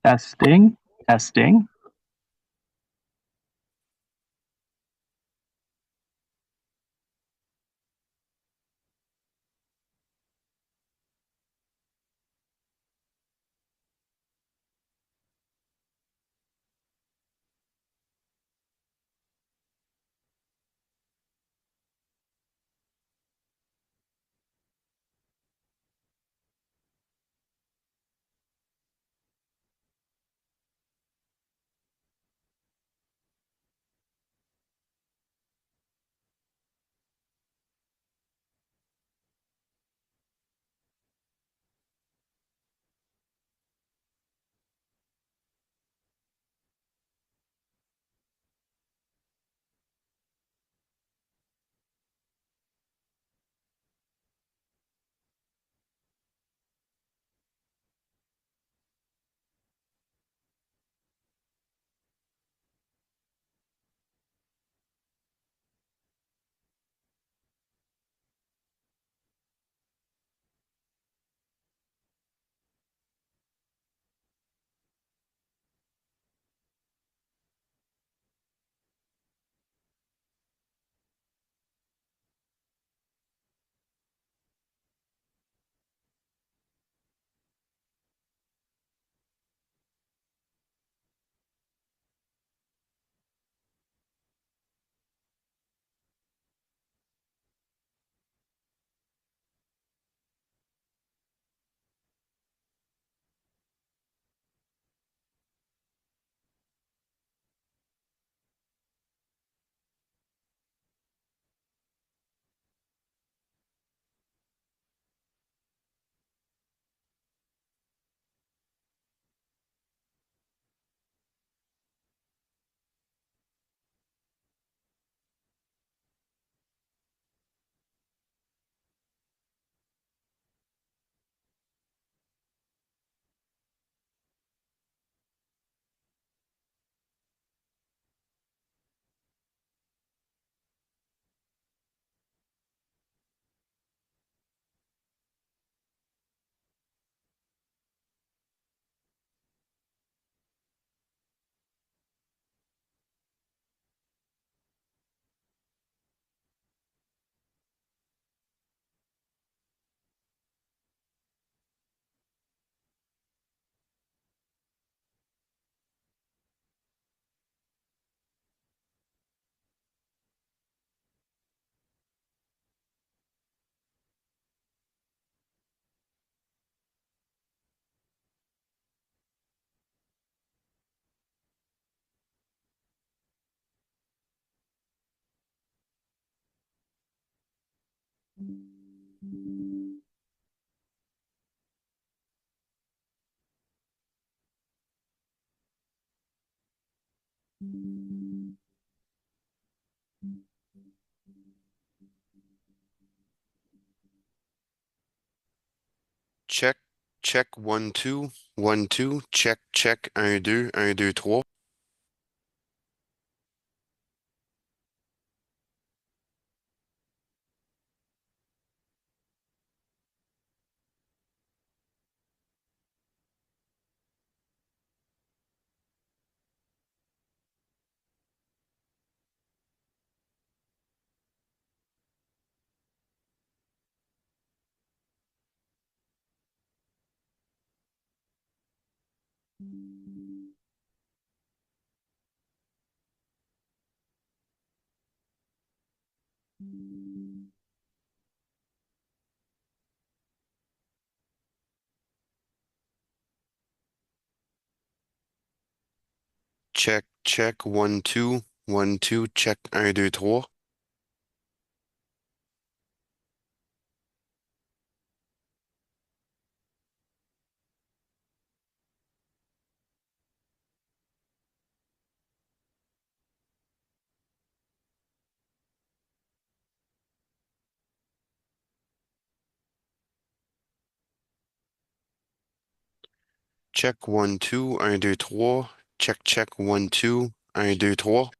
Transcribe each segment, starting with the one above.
Testing, testing. Check, check, 1, 2, check, check, 1, 2, 1, 2, 3. Check, check, 1, 2, 1, 2, check, 1, 2, 3. Check, 1, 2, 1, 2, 3. Check, check, 1, 2, 1, 2, 3.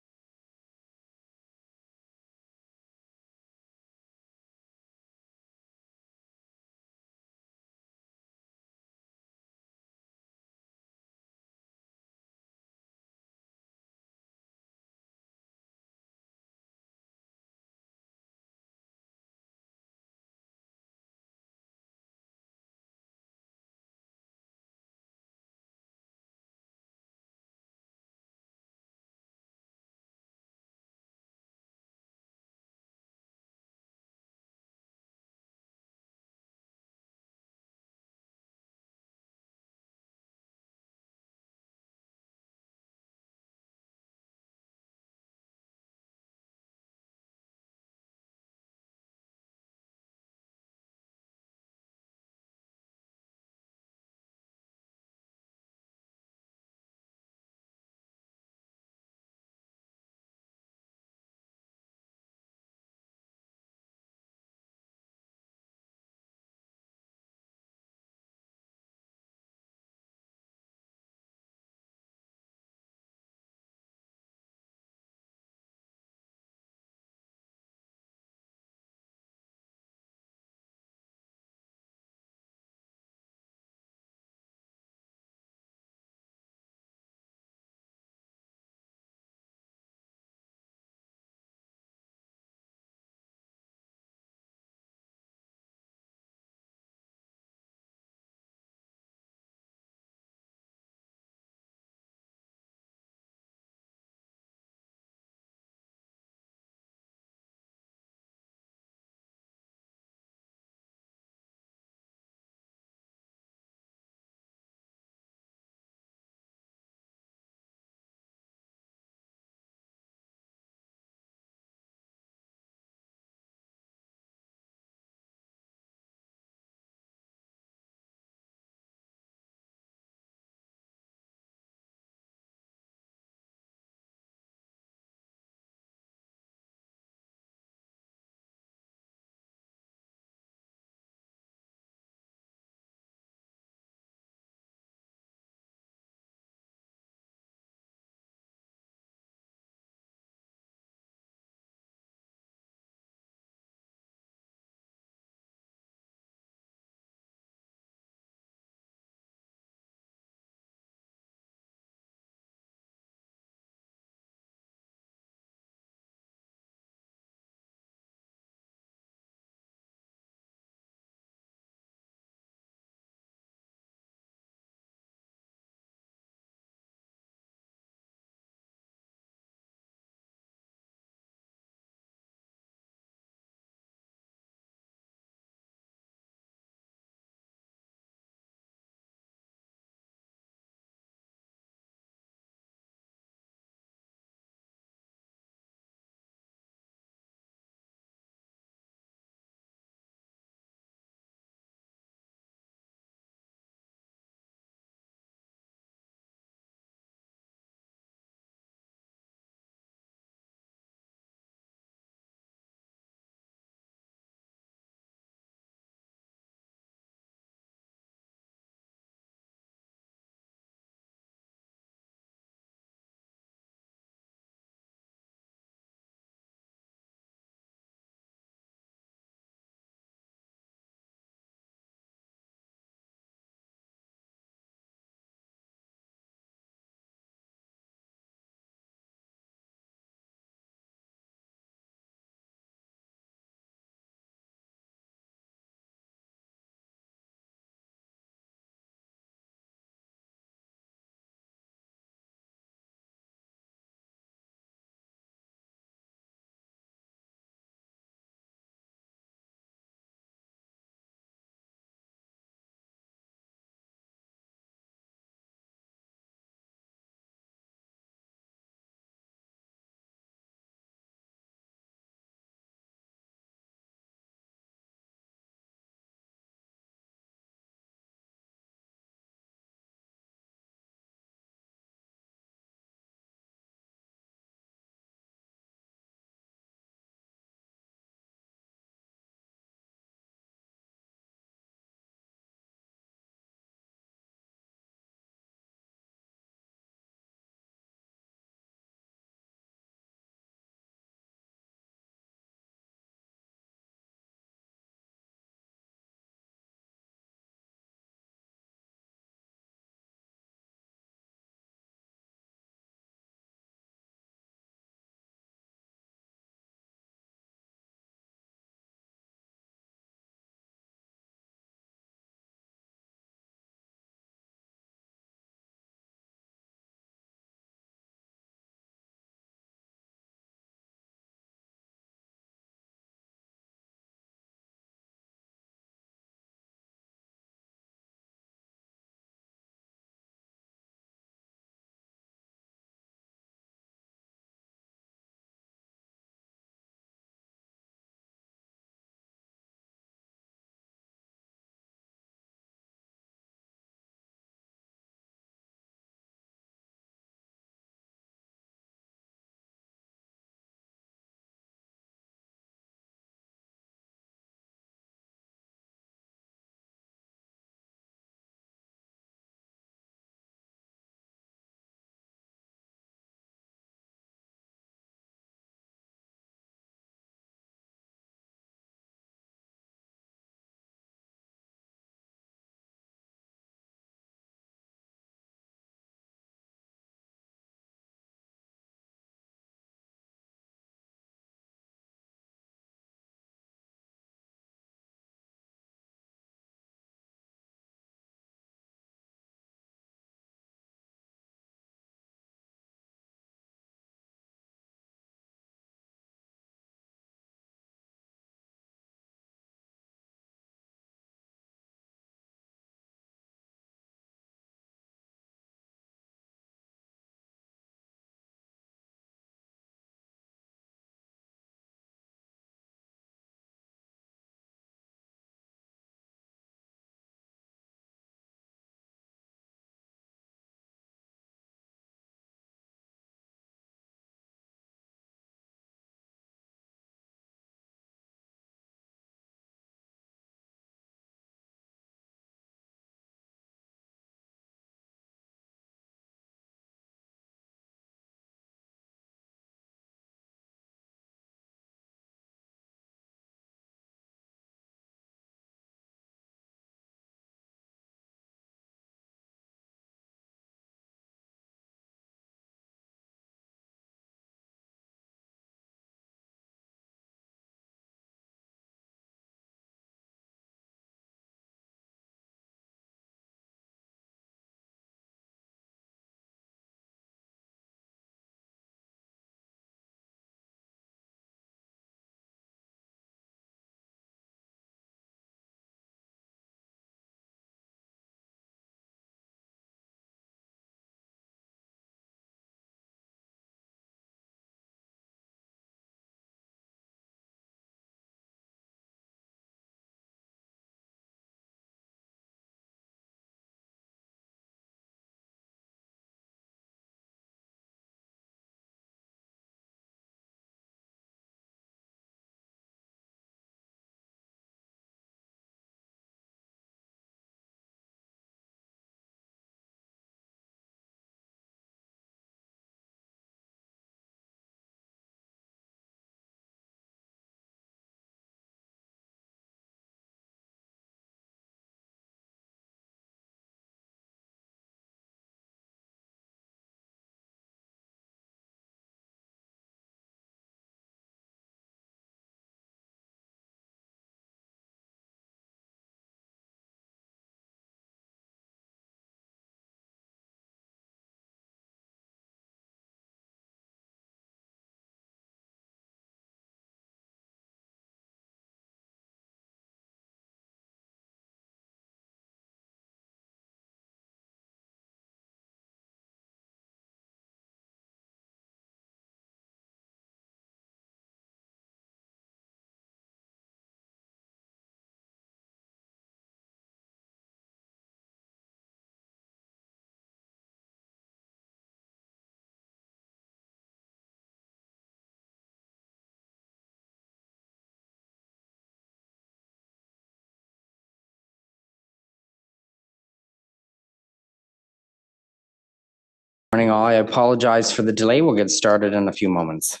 morning, all. I apologize for the delay. We'll get started in a few moments.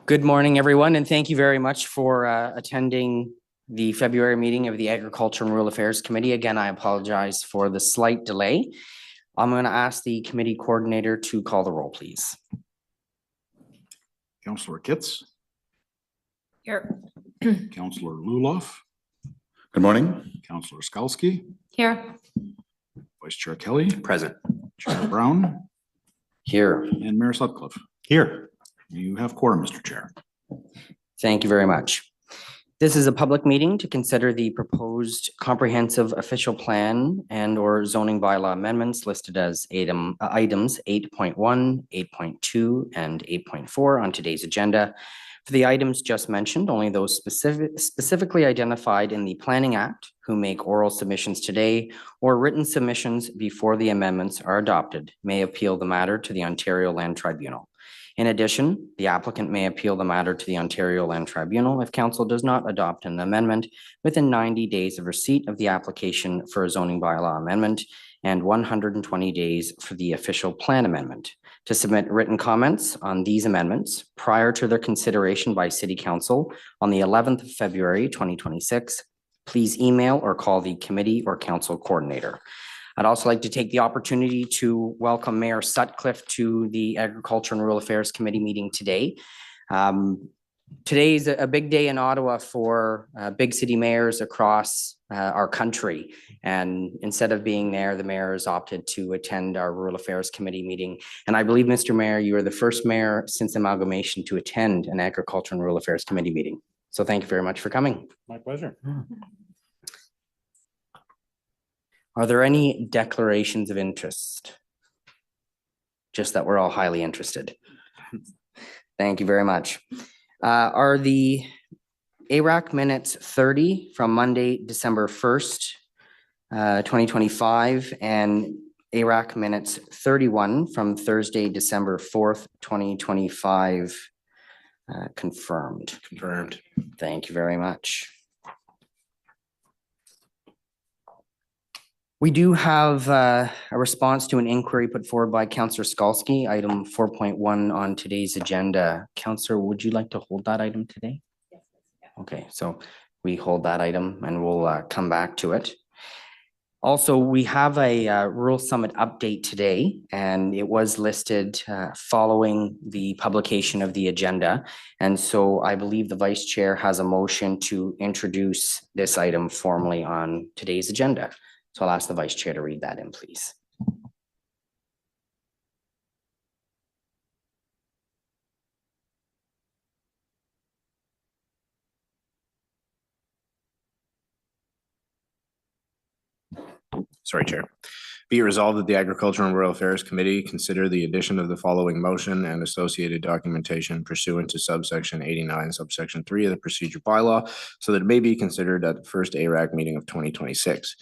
Good morning, everyone, and thank you very much for attending the February meeting of the Agriculture and Rural Affairs Committee. Again, I apologize for the slight delay. I'm going to ask the committee coordinator to call the roll, please. Councillor Kitts. Here. Councillor Luloff. Good morning. Councillor Skalski. Here. Vice Chair Kelly. Present. Chair Brown. Here. And Mayor Sutcliffe. Here. You have quorum, Mr. Chair. Thank you very much. This is a public meeting to consider the proposed comprehensive official plan and or zoning bylaw amendments listed as items 8.1, 8.2, and 8.4 on today's agenda. For the items just mentioned, only those specifically identified in the Planning Act who make oral submissions today or written submissions before the amendments are adopted may appeal the matter to the Ontario Land Tribunal. In addition, the applicant may appeal the matter to the Ontario Land Tribunal if council does not adopt an amendment within 90 days of receipt of the application for a zoning bylaw amendment and 120 days for the official plan amendment. To submit written comments on these amendments prior to their consideration by City Council on the 11th of February 2026, please email or call the committee or council coordinator. I'd also like to take the opportunity to welcome Mayor Sutcliffe to the Agriculture and Rural Affairs Committee meeting today. Today is a big day in Ottawa for big city mayors across our country. And instead of being there, the mayor has opted to attend our Rural Affairs Committee meeting. And I believe, Mr. Mayor, you are the first mayor since amalgamation to attend an Agriculture and Rural Affairs Committee meeting. So thank you very much for coming. My pleasure. Are there any declarations of interest? Just that we're all highly interested. Thank you very much. Are the ARAC minutes 30 from Monday, December 1st, 2025, and ARAC minutes 31 from Thursday, December 4th, 2025 confirmed? Confirmed. Thank you very much. We do have a response to an inquiry put forward by Councillor Skalski, item 4.1 on today's agenda. Councillor, would you like to hold that item today? Yes. Okay, so we hold that item and we'll come back to it. Also, we have a Rural Summit update today, and it was listed following the publication of the agenda. And so I believe the Vice Chair has a motion to introduce this item formally on today's agenda. So I'll ask the Vice Chair to read that in, please. Sorry, Chair. Be it resolved that the Agricultural and Rural Affairs Committee consider the addition of the following motion and associated documentation pursuant to subsection 89, subsection 3 of the procedure bylaw, so that it may be considered at the first ARAC meeting of 2026.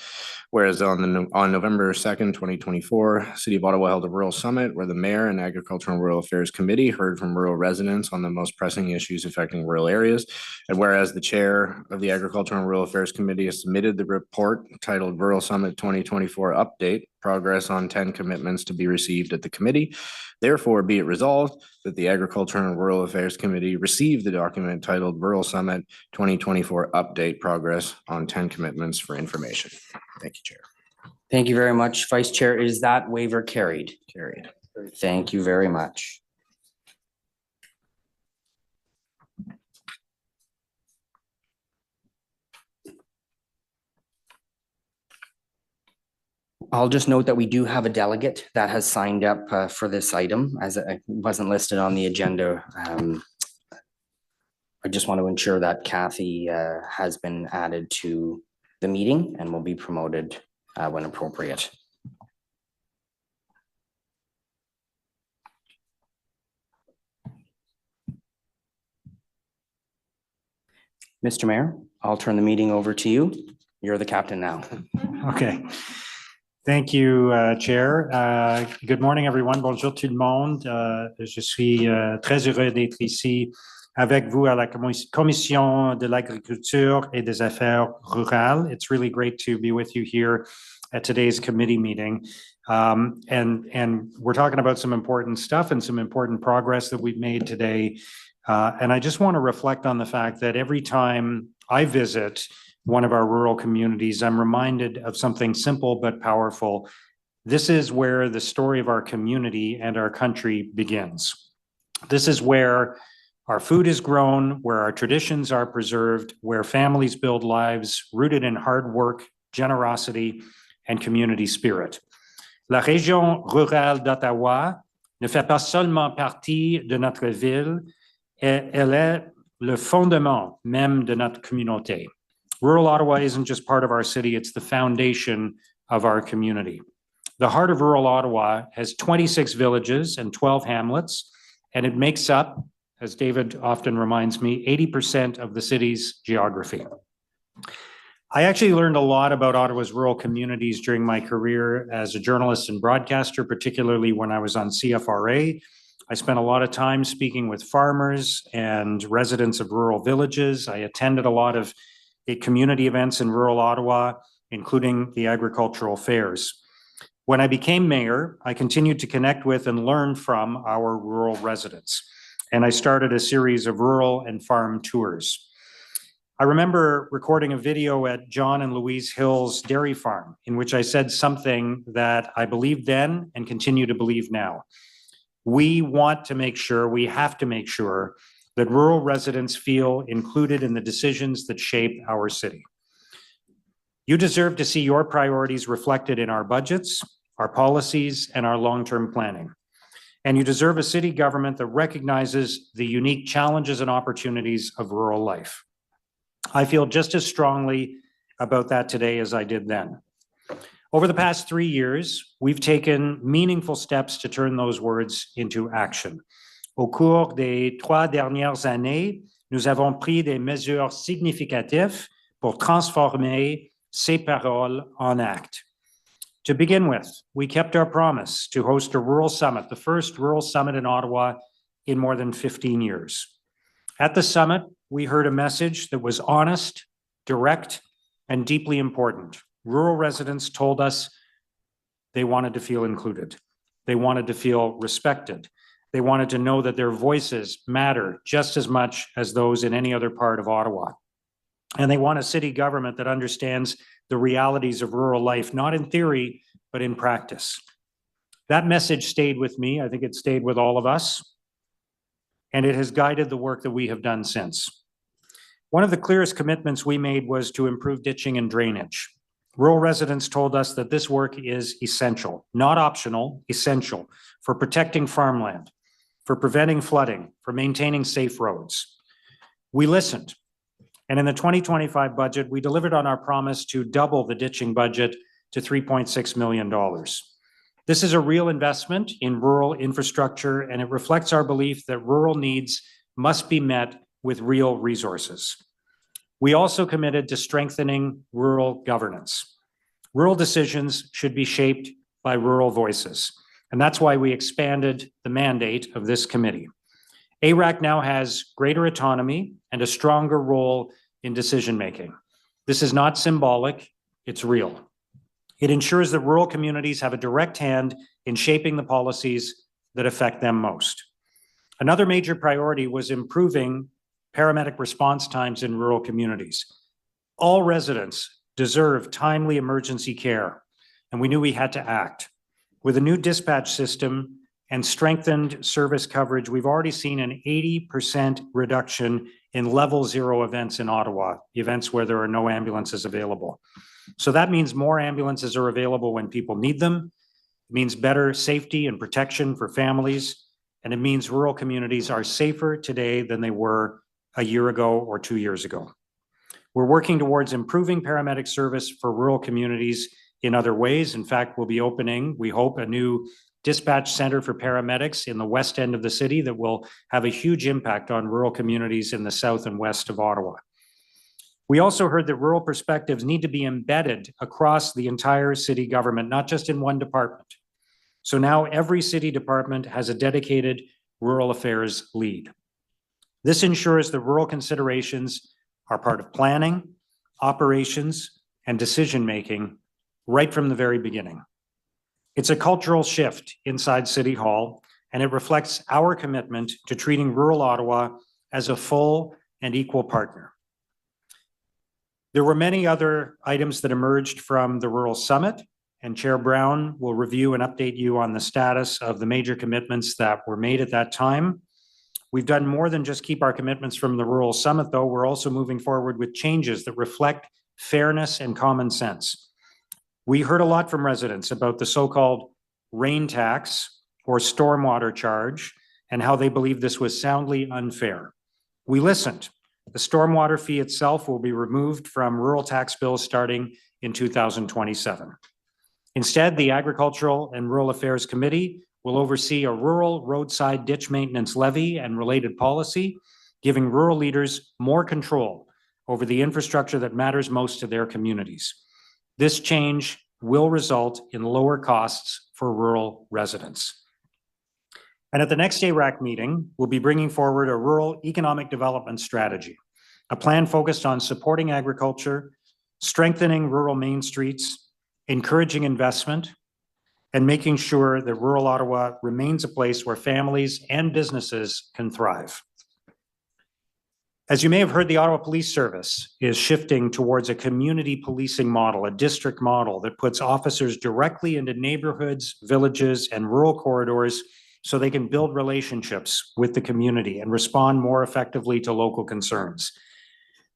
Whereas on November 2nd, 2024, City of Ottawa held a rural summit where the Mayor and Agricultural and Rural Affairs Committee heard from rural residents on the most pressing issues affecting rural areas. And whereas the Chair of the Agricultural and Rural Affairs Committee has submitted the report titled Rural Summit 2024 Update, Progress on 10 Commitments to be Received at the Committee. Therefore, be it resolved that the Agriculture and Rural Affairs Committee receive the document titled Rural Summit 2024 Update, Progress on 10 Commitments for Information. Thank you, Chair. Thank you very much, Vice Chair. Is that waiver carried? Carried. Thank you very much. I'll just note that we do have a delegate that has signed up for this item, as it wasn't listed on the agenda. I just want to ensure that Kathy has been added to the meeting and will be promoted when appropriate. Mr. Mayor, I'll turn the meeting over to you. You're the captain now. Okay. Thank you, Chair. Good morning, everyone. Bonjour tout le monde. Je suis très heureux d'être ici avec vous à la Commission de l'Agriculture et des Affaires Rurales. It's really great to be with you here at today's committee meeting. And we're talking about some important stuff and some important progress that we've made today. And I just want to reflect on the fact that every time I visit one of our rural communities, I'm reminded of something simple but powerful. This is where the story of our community and our country begins. This is where our food is grown, where our traditions are preserved, where families build lives rooted in hard work, generosity, and community spirit. La région rurale d'Ottawa ne fait pas seulement partie de notre ville, elle est le fondement même de notre communauté. Rural Ottawa isn't just part of our city, it's the foundation of our community. The heart of rural Ottawa has 26 villages and 12 hamlets, and it makes up, as David often reminds me, 80% of the city's geography. I actually learned a lot about Ottawa's rural communities during my career as a journalist and broadcaster, particularly when I was on CFRA. I spent a lot of time speaking with farmers and residents of rural villages. I attended a lot of community events in rural Ottawa, including the agricultural fairs. When I became mayor, I continued to connect with and learn from our rural residents, and I started a series of rural and farm tours. I remember recording a video at John and Louise Hill's dairy farm, in which I said something that I believed then and continue to believe now. We want to make sure, we have to make sure that rural residents feel included in the decisions that shape our city. You deserve to see your priorities reflected in our budgets, our policies, and our long-term planning. And you deserve a city government that recognizes the unique challenges and opportunities of rural life. I feel just as strongly about that today as I did then. Over the past 3 years, we've taken meaningful steps to turn those words into action. Au cours des 3 dernières années, nous avons pris des mesures significatives pour transformer ces paroles en actes. To begin with, we kept our promise to host a rural summit, the first rural summit in Ottawa in more than 15 years. At the summit, we heard a message that was honest, direct, and deeply important. Rural residents told us they wanted to feel included. They wanted to feel respected. They wanted to know that their voices matter just as much as those in any other part of Ottawa. And they want a city government that understands the realities of rural life, not in theory, but in practice. That message stayed with me. I think it stayed with all of us. And it has guided the work that we have done since. One of the clearest commitments we made was to improve ditching and drainage. Rural residents told us that this work is essential, not optional, essential for protecting farmland, for preventing flooding, for maintaining safe roads. We listened. And in the 2025 budget, we delivered on our promise to double the ditching budget to $3.6 million. This is a real investment in rural infrastructure, and it reflects our belief that rural needs must be met with real resources. We also committed to strengthening rural governance. Rural decisions should be shaped by rural voices, and that's why we expanded the mandate of this committee. ARAC now has greater autonomy and a stronger role in decision-making. This is not symbolic, it's real. It ensures that rural communities have a direct hand in shaping the policies that affect them most. Another major priority was improving paramedic response times in rural communities. All residents deserve timely emergency care, and we knew we had to act. With a new dispatch system and strengthened service coverage, we've already seen an 80% reduction in level 0 events in Ottawa, events where there are no ambulances available. So that means more ambulances are available when people need them. It means better safety and protection for families, and it means rural communities are safer today than they were a year ago or 2 years ago. We're working towards improving paramedic service for rural communities in other ways. In fact, we'll be opening, we hope, a new dispatch center for paramedics in the west end of the city that will have a huge impact on rural communities in the south and west of Ottawa. We also heard that rural perspectives need to be embedded across the entire city government, not just in one department. So now every city department has a dedicated rural affairs lead. This ensures that rural considerations are part of planning, operations, and decision-making right from the very beginning. It's a cultural shift inside City Hall, and it reflects our commitment to treating rural Ottawa as a full and equal partner. There were many other items that emerged from the Rural Summit, and Chair Brown will review and update you on the status of the major commitments that were made at that time. We've done more than just keep our commitments from the Rural Summit, though. We're also moving forward with changes that reflect fairness and common sense. We heard a lot from residents about the so-called rain tax or stormwater charge and how they believe this was soundly unfair. We listened. The stormwater fee itself will be removed from rural tax bills starting in 2027. Instead, the Agricultural and Rural Affairs Committee will oversee a rural roadside ditch maintenance levy and related policy, giving rural leaders more control over the infrastructure that matters most to their communities. This change will result in lower costs for rural residents. And at the next ARAC meeting, we'll be bringing forward a rural economic development strategy, a plan focused on supporting agriculture, strengthening rural main streets, encouraging investment, and making sure that rural Ottawa remains a place where families and businesses can thrive. As you may have heard, the Ottawa Police Service is shifting towards a community policing model, a district model that puts officers directly into neighborhoods, villages, and rural corridors so they can build relationships with the community and respond more effectively to local concerns.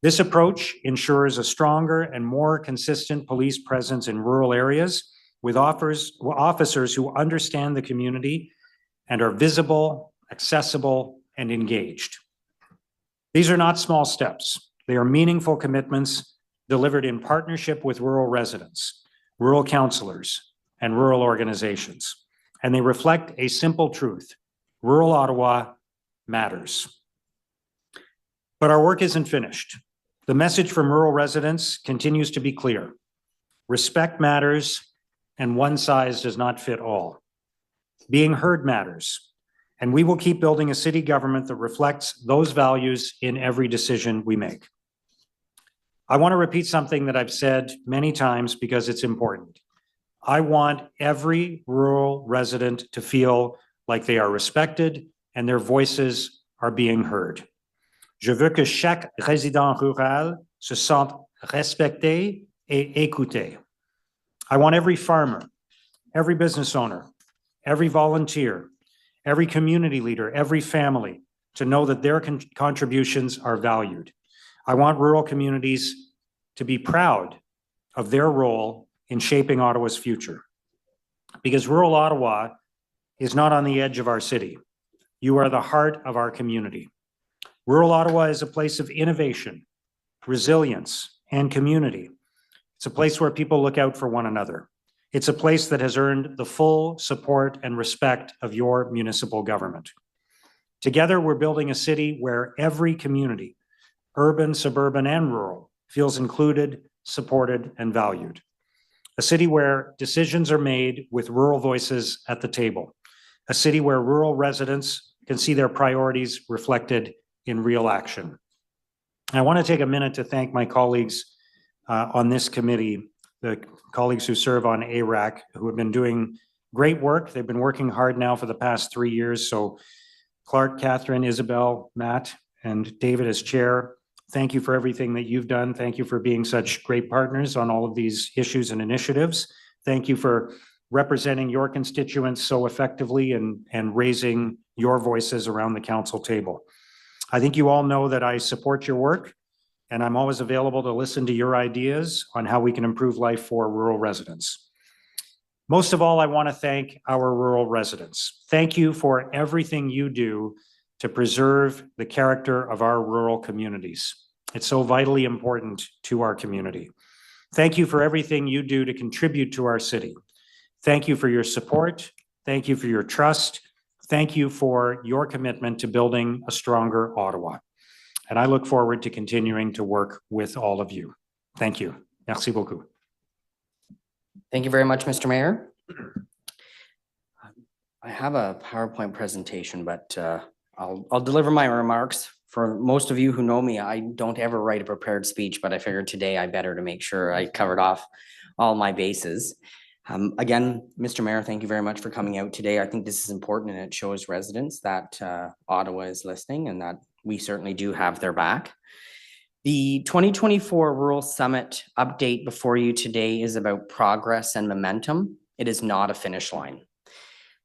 This approach ensures a stronger and more consistent police presence in rural areas with officers who understand the community and are visible, accessible, and engaged. These are not small steps. They are meaningful commitments delivered in partnership with rural residents, rural councillors, and rural organizations. And they reflect a simple truth: rural Ottawa matters. But our work isn't finished. The message from rural residents continues to be clear. Respect matters, and one size does not fit all. Being heard matters, and we will keep building a city government that reflects those values in every decision we make. I want to repeat something that I've said many times because it's important. I want every rural resident to feel like they are respected and their voices are being heard. Je veux que chaque résident rural se sentent respectés et écoutés. I want every farmer, every business owner, every volunteer, every community leader, every family to know that their contributions are valued. I want rural communities to be proud of their role in shaping Ottawa's future. Because rural Ottawa is not on the edge of our city. You are the heart of our community. Rural Ottawa is a place of innovation, resilience, and community. It's a place where people look out for one another. It's a place that has earned the full support and respect of your municipal government. Together, we're building a city where every community, urban, suburban, and rural, feels included, supported, and valued. A city where decisions are made with rural voices at the table. A city where rural residents can see their priorities reflected in real action. I want to take a minute to thank my colleagues on this committee, the colleagues who serve on ARAC, who have been doing great work. They've been working hard now for the past 3 years. So Clark, Catherine, Isabel, Matt, and David as chair, thank you for everything that you've done. Thank you for being such great partners on all of these issues and initiatives. Thank you for representing your constituents so effectively and raising your voices around the council table. I think you all know that I support your work, and I'm always available to listen to your ideas on how we can improve life for rural residents. Most of all, I want to thank our rural residents. Thank you for everything you do to preserve the character of our rural communities. It's so vitally important to our community. Thank you for everything you do to contribute to our city. Thank you for your support. Thank you for your trust. Thank you for your commitment to building a stronger Ottawa. And I look forward to continuing to work with all of you. Thank you. Merci beaucoup. Thank you very much, Mr. Mayor. I have a PowerPoint presentation, but I'll deliver my remarks. For most of you who know me, I don't ever write a prepared speech, but I figured today I better to make sure I covered off all my bases. Again, Mr. Mayor, thank you very much for coming out today. I think this is important, and it shows residents that Ottawa is listening and that we certainly do have their back. The 2024 Rural Summit update before you today is about progress and momentum. It is not a finish line.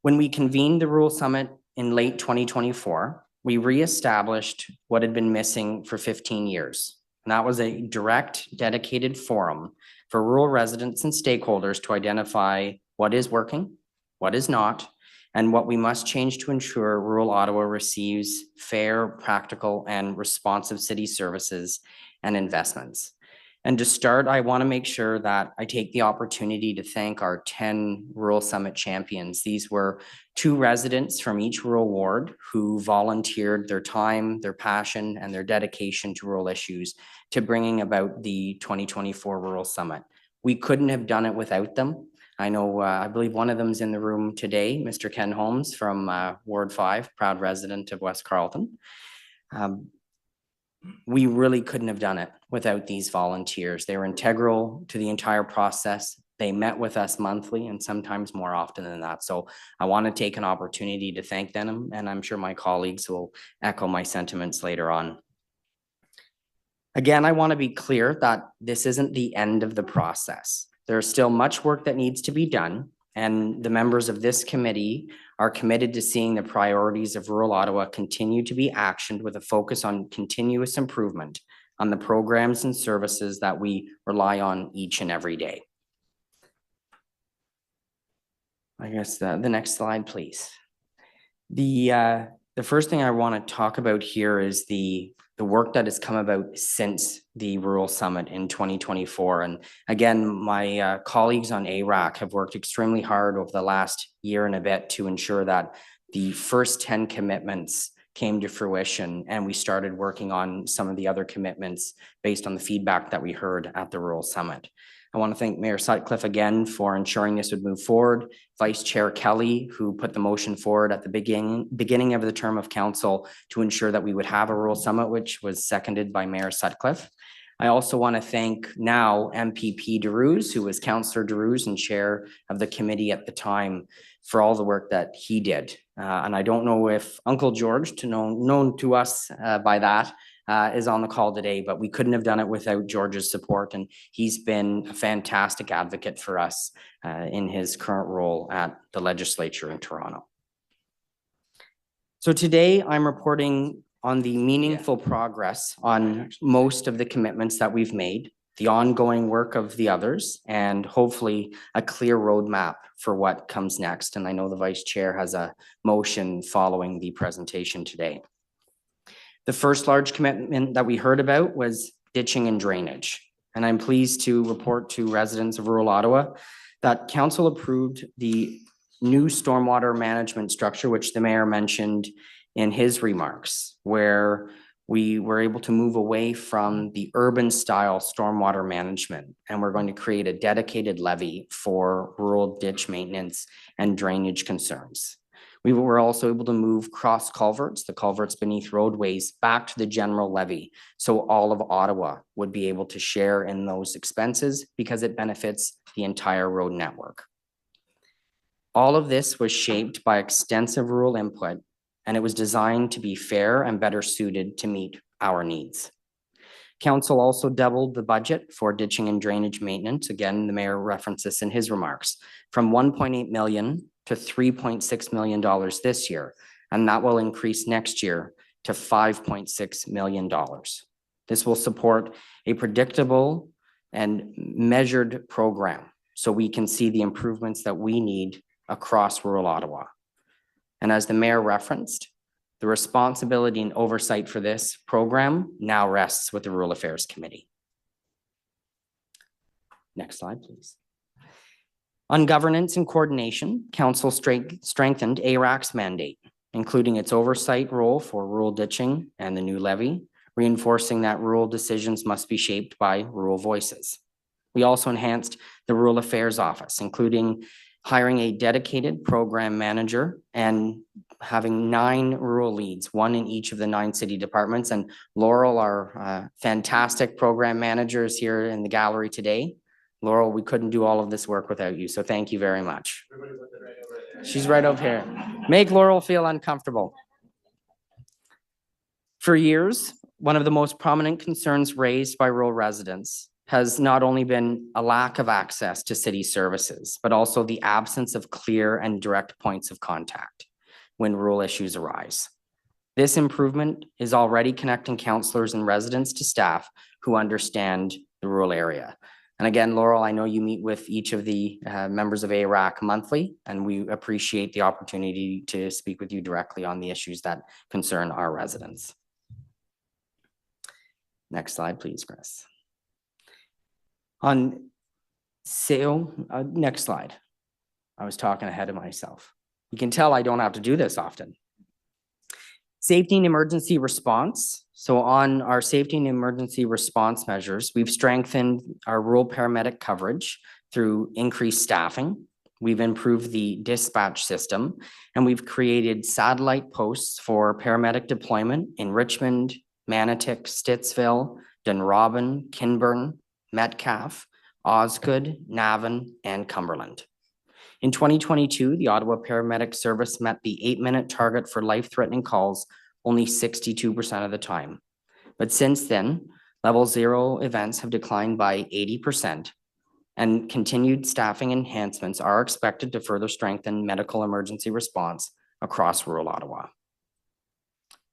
When we convened the Rural Summit in late 2024, we reestablished what had been missing for 15 years. And that was a direct, dedicated forum for rural residents and stakeholders to identify what is working, what is not, and what we must change to ensure rural Ottawa receives fair, practical, and responsive city services and investments. And to start, I want to make sure that I take the opportunity to thank our 10 Rural Summit champions. These were 2 residents from each rural ward who volunteered their time, their passion, and their dedication to rural issues to bringing about the 2024 Rural Summit. We couldn't have done it without them. I know, I believe one of them is in the room today, Mr. Ken Holmes from Ward 5, proud resident of West Carleton. We really couldn't have done it without these volunteers. They were integral to the entire process. They met with us monthly and sometimes more often than that. So I want to take an opportunity to thank them, and I'm sure my colleagues will echo my sentiments later on. Again, I want to be clear that this isn't the end of the process. There's still much work that needs to be done, and the members of this committee are committed to seeing the priorities of rural Ottawa continue to be actioned with a focus on continuous improvement on the programs and services that we rely on each and every day. I guess the next slide, please. The first thing I want to talk about here is the work that has come about since the Rural Summit in 2024. And again, my colleagues on ARAC have worked extremely hard over the last year and a bit to ensure that the first 10 commitments came to fruition, and we started working on some of the other commitments based on the feedback that we heard at the Rural Summit. I want to thank Mayor Sutcliffe again for ensuring this would move forward. Vice Chair Kelly, who put the motion forward at the beginning of the term of council to ensure that we would have a rural summit, which was seconded by Mayor Sutcliffe. I also want to thank now MPP DeRuse, who was Councillor DeRuse and chair of the committee at the time, for all the work that he did. And I don't know if Uncle George, known to us by that, is on the call today, but we couldn't have done it without George's support, and he's been a fantastic advocate for us in his current role at the legislature in Toronto. So today I'm reporting on the meaningful progress on most of the commitments that we've made, the ongoing work of the others, and hopefully a clear roadmap for what comes next. And I know the Vice Chair has a motion following the presentation today. The first large commitment that we heard about was ditching and drainage. And I'm pleased to report to residents of rural Ottawa that Council approved the new stormwater management structure, which the Mayor mentioned in his remarks, where we were able to move away from the urban style stormwater management, and we're going to create a dedicated levy for rural ditch maintenance and drainage concerns. We were also able to move cross culverts, the culverts beneath roadways, back to the general levy, so all of Ottawa would be able to share in those expenses because it benefits the entire road network. All of this was shaped by extensive rural input, and it was designed to be fair and better suited to meet our needs. Council also doubled the budget for ditching and drainage maintenance. Again, the Mayor referenced this in his remarks, from 1.8 million to $3.6 million this year, and that will increase next year to $5.6 million. This will support a predictable and measured program so we can see the improvements that we need across rural Ottawa. And as the Mayor referenced, the responsibility and oversight for this program now rests with the Rural Affairs Committee. Next slide, please. On governance and coordination, Council strengthened ARAC's mandate, including its oversight role for rural ditching and the new levy, reinforcing that rural decisions must be shaped by rural voices. We also enhanced the Rural Affairs Office, including hiring a dedicated program manager and having 9 rural leads, 1 in each of the 9 city departments. And Laurel, our fantastic program manager, is here in the gallery today. Laurel, we couldn't do all of this work without you, so thank you very much. She's right over here. Make Laurel feel uncomfortable. For years, one of the most prominent concerns raised by rural residents has not only been a lack of access to city services, but also the absence of clear and direct points of contact when rural issues arise. This improvement is already connecting councillors and residents to staff who understand the rural area. And again, Laurel, I know you meet with each of the members of ARAC monthly, and we appreciate the opportunity to speak with you directly on the issues that concern our residents. Next slide, please, Chris. On sale, next slide. I was talking ahead of myself. You can tell I don't have to do this often. Safety and emergency response. So on our safety and emergency response measures, we've strengthened our rural paramedic coverage through increased staffing. We've improved the dispatch system, and we've created satellite posts for paramedic deployment in Richmond, Manotick, Stittsville, Dunrobin, Kinburn, Metcalfe, Osgood, Navan, and Cumberland. In 2022, the Ottawa Paramedic Service met the 8-minute target for life-threatening calls only 62% of the time. But since then, level 0 events have declined by 80%, and continued staffing enhancements are expected to further strengthen medical emergency response across rural Ottawa.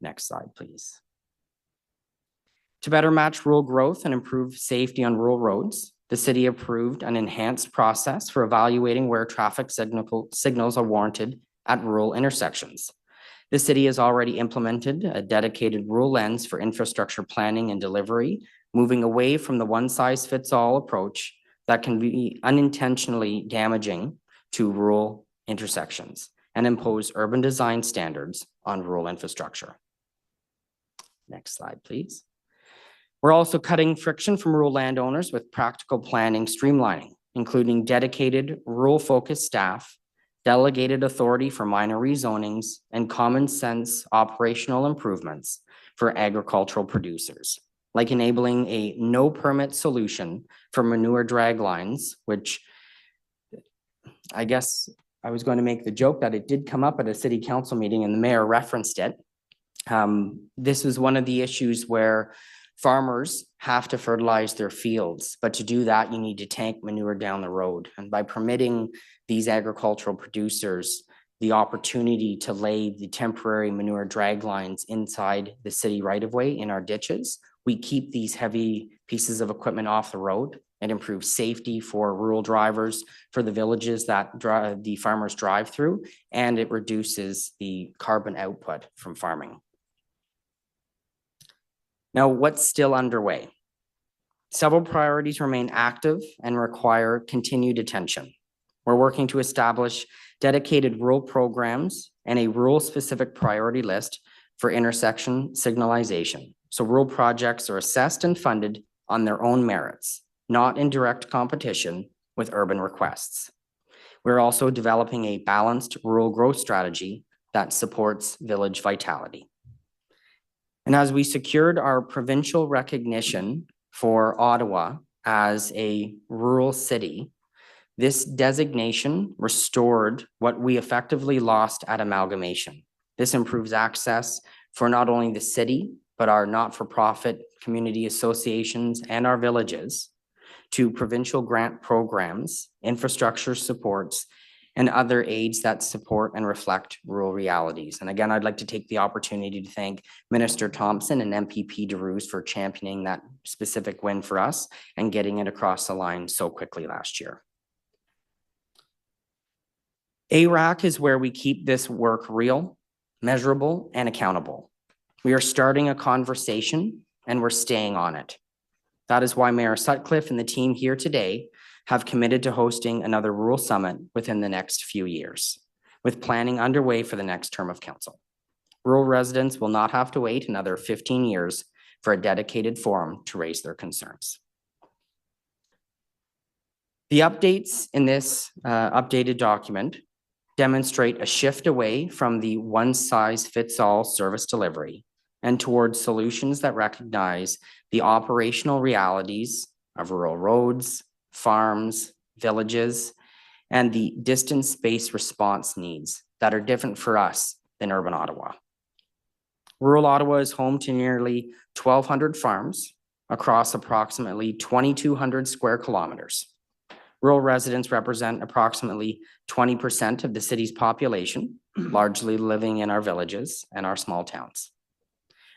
Next slide, please. To better match rural growth and improve safety on rural roads, the city approved an enhanced process for evaluating where traffic signals are warranted at rural intersections. The city has already implemented a dedicated rural lens for infrastructure planning and delivery, moving away from the one-size-fits-all approach that can be unintentionally damaging to rural intersections and impose urban design standards on rural infrastructure. Next slide, please. We're also cutting friction from rural landowners with practical planning streamlining, including dedicated rural-focused staff, delegated authority for minor rezonings, and common sense operational improvements for agricultural producers, like enabling a no permit solution for manure drag lines, which I guess I was going to make the joke that it did come up at a city council meeting and the mayor referenced it. This was one of the issues where farmers have to fertilize their fields, but to do that, you need to tank manure down the road. And by permitting these agricultural producers the opportunity to lay the temporary manure drag lines inside the city right-of-way in our ditches, we keep these heavy pieces of equipment off the road. It improves safety for rural drivers, for the villages that the farmers drive through, and it reduces the carbon output from farming. Now, what's still underway? Several priorities remain active and require continued attention. We're working to establish dedicated rural programs and a rural-specific priority list for intersection signalization. So rural projects are assessed and funded on their own merits, not in direct competition with urban requests. We're also developing a balanced rural growth strategy that supports village vitality. And as we secured our provincial recognition for Ottawa as a rural city, this designation restored what we effectively lost at amalgamation. This improves access for not only the city, but our not-for-profit community associations and our villages to provincial grant programs, infrastructure supports, and other aids that support and reflect rural realities. And again, I'd like to take the opportunity to thank Minister Thompson and MPP DeRuse for championing that specific win for us and getting it across the line so quickly last year. ARAC is where we keep this work real, measurable, and accountable. We are starting a conversation and we're staying on it. That is why Mayor Sutcliffe and the team here today have committed to hosting another rural summit within the next few years, with planning underway for the next term of council. Rural residents will not have to wait another 15 years for a dedicated forum to raise their concerns. The updates in this updated document demonstrate a shift away from the one-size-fits-all service delivery and towards solutions that recognize the operational realities of rural roads, farms, villages, and the distance-based response needs that are different for us than urban Ottawa. Rural Ottawa is home to nearly 1,200 farms across approximately 2,200 square kilometers. Rural residents represent approximately 20% of the city's population, largely living in our villages and our small towns.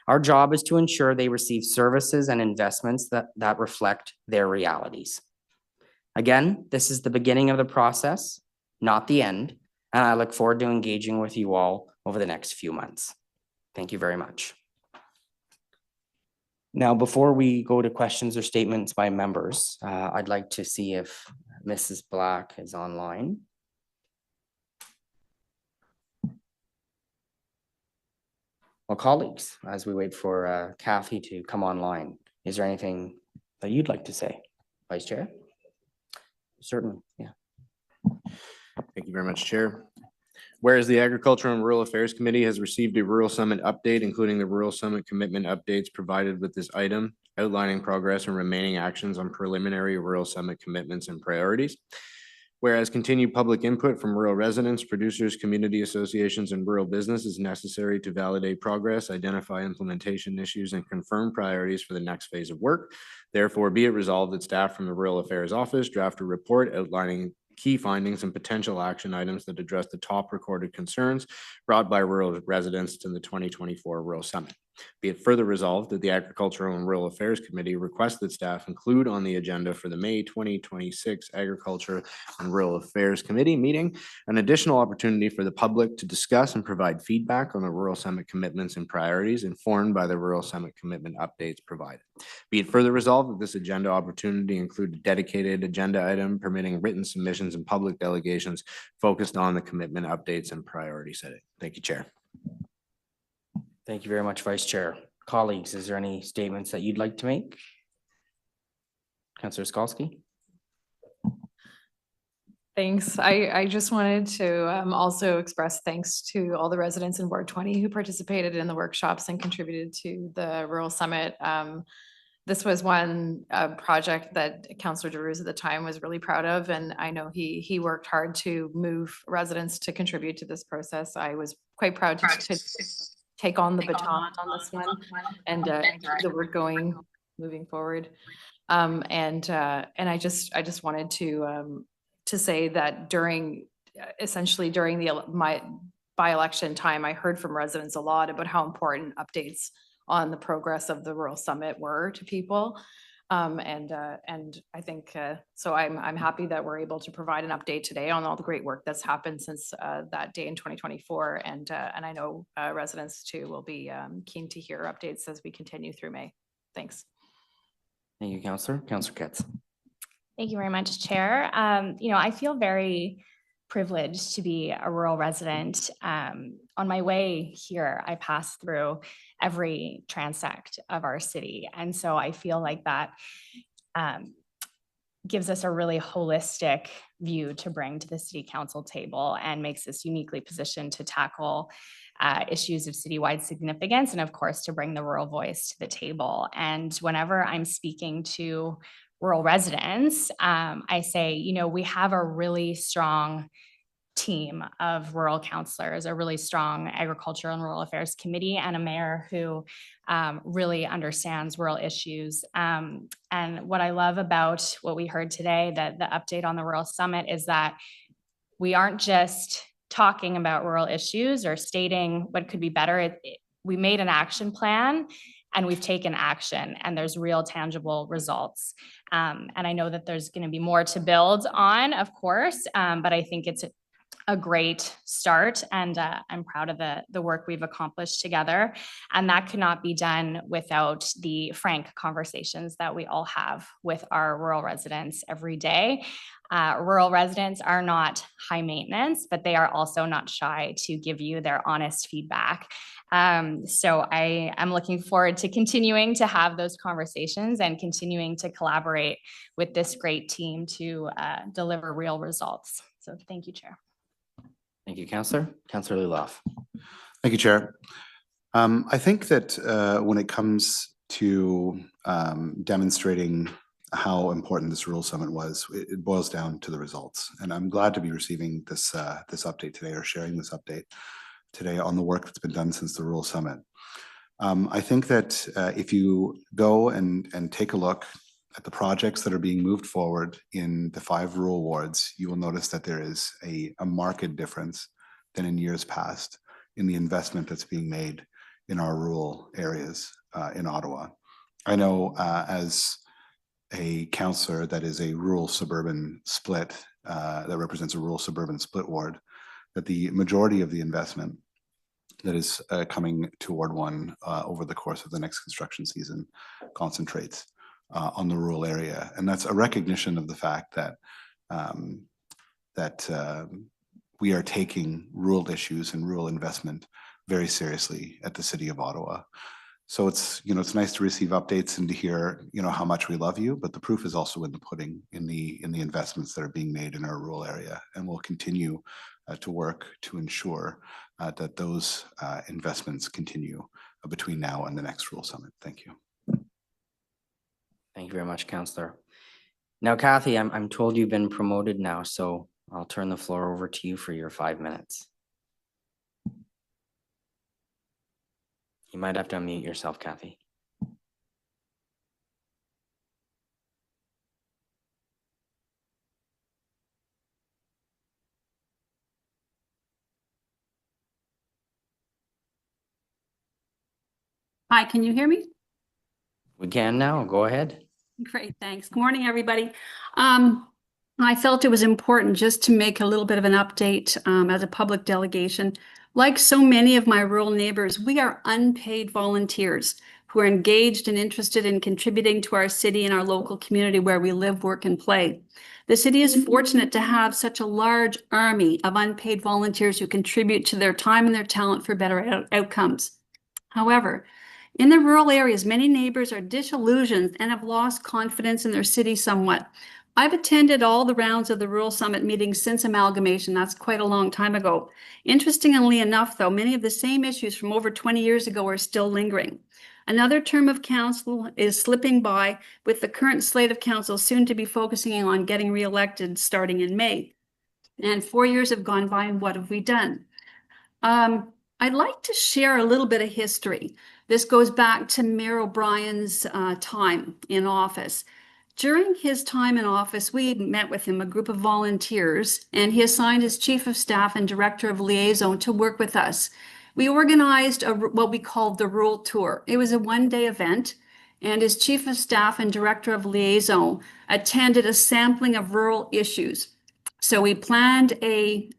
Our job is to ensure they receive services and investments that reflect their realities. Again, this is the beginning of the process, not the end, and I look forward to engaging with you all over the next few months. Thank you very much. Now, before we go to questions or statements by members, I'd like to see if Mrs. Black is online. Well, colleagues, as we wait for Kathy to come online, is there anything that you'd like to say, Vice Chair? Certainly, yeah. Thank you very much, Chair. Whereas the Agricultural and Rural Affairs Committee has received a Rural Summit update, including the Rural Summit commitment updates provided with this item, outlining progress and remaining actions on preliminary Rural Summit commitments and priorities. Whereas continued public input from rural residents, producers, community associations, and rural business is necessary to validate progress, identify implementation issues, and confirm priorities for the next phase of work. Therefore, be it resolved that staff from the Rural Affairs Office draft a report outlining key findings and potential action items that address the top recorded concerns brought by rural residents to the 2024 Rural Summit. Be it further resolved that the Agricultural and Rural Affairs Committee requests that staff include on the agenda for the May 2026 Agriculture and Rural Affairs Committee meeting an additional opportunity for the public to discuss and provide feedback on the Rural Summit commitments and priorities informed by the Rural Summit commitment updates provided. Be it further resolved that this agenda opportunity include a dedicated agenda item permitting written submissions and public delegations focused on the commitment updates and priority setting. Thank you, Chair. Thank you very much, Vice Chair. Colleagues, is there any statements that you'd like to make? Councillor Skalski? Thanks. I just wanted to also express thanks to all the residents in Ward 20 who participated in the workshops and contributed to the Rural Summit. This was one project that Councillor DeRuse at the time was really proud of, and I know he worked hard to move residents to contribute to this process. I was quite proud to take on the baton on this one and keep the work going, moving forward. And I just wanted to say that essentially during my by-election time, I heard from residents a lot about how important updates on the progress of the Rural Summit were to people. And I think, so I'm happy that we're able to provide an update today on all the great work that's happened since that day in 2024. And I know residents too will be keen to hear updates as we continue through May. Thanks. Thank you, Councillor. Councillor Ketz. Thank you very much, Chair. I feel very privileged to be a rural resident. On my way here, I pass through every transect of our city. And so I feel like that gives us a really holistic view to bring to the City Council table and makes us uniquely positioned to tackle issues of citywide significance and, of course, to bring the rural voice to the table. And whenever I'm speaking to rural residents, I say, we have a really strong team of rural councillors, a really strong agricultural and rural affairs committee, and a mayor who really understands rural issues. And what I love about what we heard today, that the update on the Rural Summit, is that we aren't just talking about rural issues or stating what could be better. We made an action plan and we've taken action, and there's real tangible results. And I know that there's going to be more to build on, of course, but I think it's a great start, and I'm proud of the work we've accomplished together. And that could not be done without the frank conversations that we all have with our rural residents every day. Rural residents are not high maintenance, but they are also not shy to give you their honest feedback. So I am looking forward to continuing to have those conversations and continuing to collaborate with this great team to deliver real results. So thank you, Chair. Thank you, Councillor. Councillor Luloff. Thank you, Chair. I think that when it comes to demonstrating how important this Rural Summit was, it boils down to the results. And I'm glad to be receiving this update today, or sharing this update today on the work that's been done since the Rural Summit. I think that if you go and take a look at the projects that are being moved forward in the 5 rural wards, you will notice that there is a marked difference than in years past in the investment that's being made in our rural areas in Ottawa. I know as a councillor that is a rural suburban split, that represents a rural suburban split ward, that the majority of the investment that is coming toward one over the course of the next construction season concentrates on the rural area. And that's a recognition of the fact that we are taking rural issues and rural investment very seriously at the City of Ottawa. So it's nice to receive updates and to hear how much we love you, but the proof is also in the pudding, in the investments that are being made in our rural area, and we'll continue to work to ensure that those investments continue between now and the next Rural Summit. Thank you. Thank you very much, Councillor. Now, Kathy, I'm told you've been promoted now, so I'll turn the floor over to you for your 5 minutes. You might have to unmute yourself, Kathy. Hi, can you hear me? We can now. Go ahead. Great, thanks. Good morning, everybody. I felt it was important just to make a little bit of an update as a public delegation. Like so many of my rural neighbors, we are unpaid volunteers who are engaged and interested in contributing to our city and our local community where we live, work, and play. The city is fortunate to have such a large army of unpaid volunteers who contribute to their time and their talent for better outcomes. However, in the rural areas, many neighbors are disillusioned and have lost confidence in their city somewhat. I've attended all the rounds of the Rural Summit meetings since amalgamation. That's quite a long time ago. Interestingly enough, though, many of the same issues from over 20 years ago are still lingering. Another term of council is slipping by, with the current slate of council soon to be focusing on getting reelected starting in May. And 4 years have gone by, and what have we done? I'd like to share a little bit of history. This goes back to Mayor O'Brien's time in office. During his time in office, we met with him, a group of volunteers, and he assigned his chief of staff and director of liaison to work with us. We organized what we called the rural tour. It was a one-day event, and his chief of staff and director of liaison attended a sampling of rural issues. So we planned a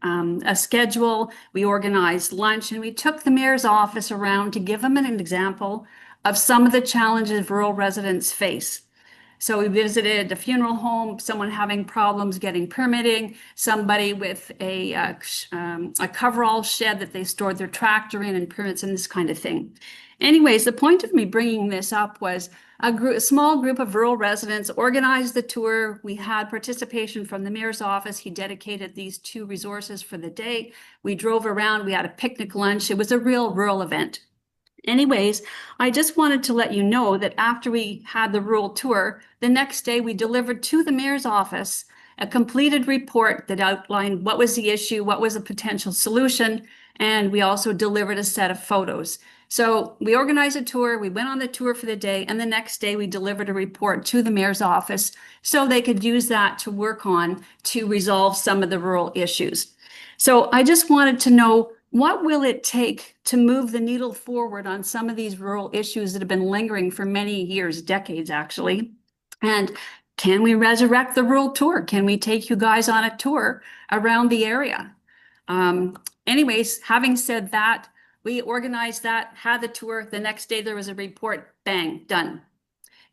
schedule, we organized lunch, and we took the mayor's office around to give them an example of some of the challenges rural residents face. So we visited a funeral home, someone having problems getting permitting, somebody with a coverall shed that they stored their tractor in and permits and this kind of thing. Anyways, the point of me bringing this up was a small group of rural residents organized the tour. We had participation from the mayor's office. He dedicated these 2 resources for the day. We drove around, we had a picnic lunch. It was a real rural event. Anyways, I just wanted to let you know that after we had the rural tour, the next day we delivered to the mayor's office a completed report that outlined what was the issue, what was a potential solution, and we also delivered a set of photos. So we organized a tour, we went on the tour for the day, and the next day we delivered a report to the mayor's office so they could use that to work on to resolve some of the rural issues. So I just wanted to know, what will it take to move the needle forward on some of these rural issues that have been lingering for many years, decades actually? And can we resurrect the rural tour? Can we take you guys on a tour around the area? Anyways, having said that, we organized that, had the tour. The next day there was a report, bang, done.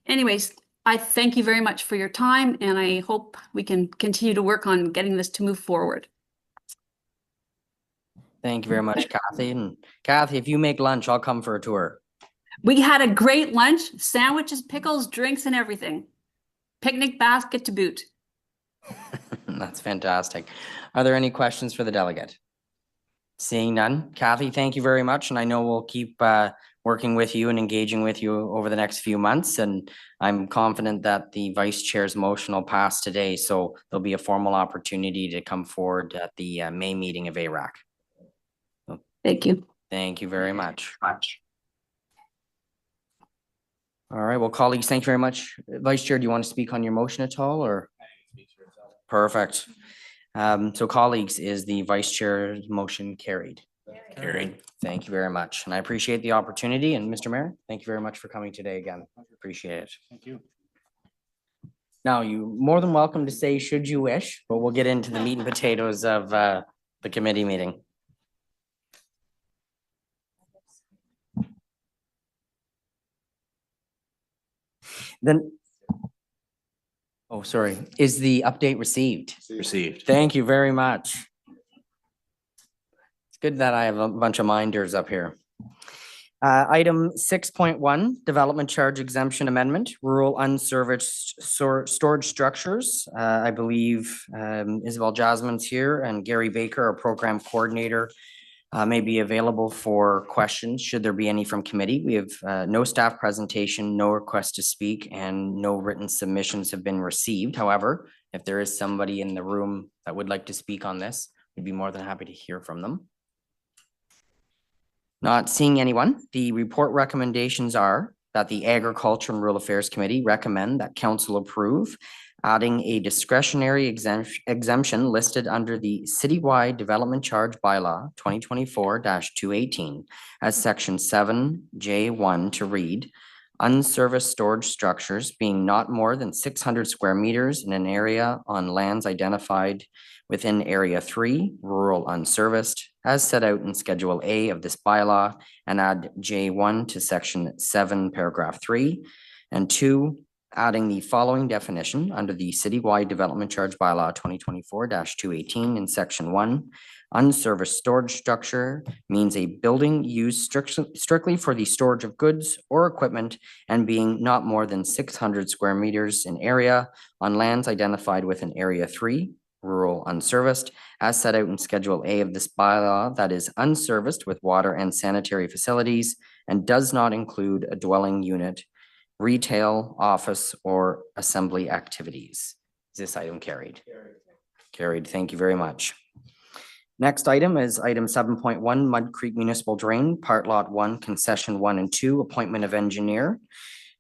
Anyways, I thank you very much for your time, and I hope we can continue to work on getting this to move forward. Thank you very much, Kathy. And Kathy, if you make lunch, I'll come for a tour. We had a great lunch, sandwiches, pickles, drinks, and everything. Picnic basket to boot. That's fantastic. Are there any questions for the delegate? Seeing none. Kathy, thank you very much. And I know we'll keep working with you and engaging with you over the next few months. And I'm confident that the vice chair's motion will pass today. So there'll be a formal opportunity to come forward at the May meeting of ARAC. Thank you. Thank you very much. All right, well, colleagues, thank you very much. Vice Chair, do you want to speak on your motion at all, or? Perfect. So colleagues, is the Vice Chair's motion carried? Carried. Thank you very much. And I appreciate the opportunity. And Mr. Mayor, thank you very much for coming today again. Appreciate it. Thank you. Now, you're more than welcome to say should you wish, but we'll get into the meat and potatoes of the committee meeting. Then, oh, sorry, is the update received? Received. Thank you very much. It's good that I have a bunch of minders up here. Item 6.1, development charge exemption amendment, rural unserviced storage structures. I believe Isabel Jasmine's here and Gary Baker, our program coordinator, may be available for questions should there be any from committee. We have no staff presentation, no request to speak, and no written submissions have been received. However, if there is somebody in the room that would like to speak on this, we'd be more than happy to hear from them. Not seeing anyone, the report recommendations are that the Agriculture and Rural Affairs Committee recommend that council approve adding a discretionary exemption listed under the Citywide Development Charge Bylaw 2024-218 as section 7J1 to read, unserviced storage structures being not more than 600 square meters in an area on lands identified within Area 3, rural unserviced, as set out in Schedule A of this bylaw, and add J1 to section 7, paragraph 3, and 2, adding the following definition under the Citywide Development Charge Bylaw 2024-218 in section 1. Unserviced storage structure means a building used strictly for the storage of goods or equipment and being not more than 600 square meters in area on lands identified within Area 3, rural unserviced, as set out in Schedule A of this bylaw that is unserviced with water and sanitary facilities and does not include a dwelling unit, retail, office, or assembly activities. Is this item carried? Carried. Thank you very much. Next item is item 7.1, Mud Creek Municipal Drain, Part Lot 1, Concession 1 and 2, Appointment of Engineer.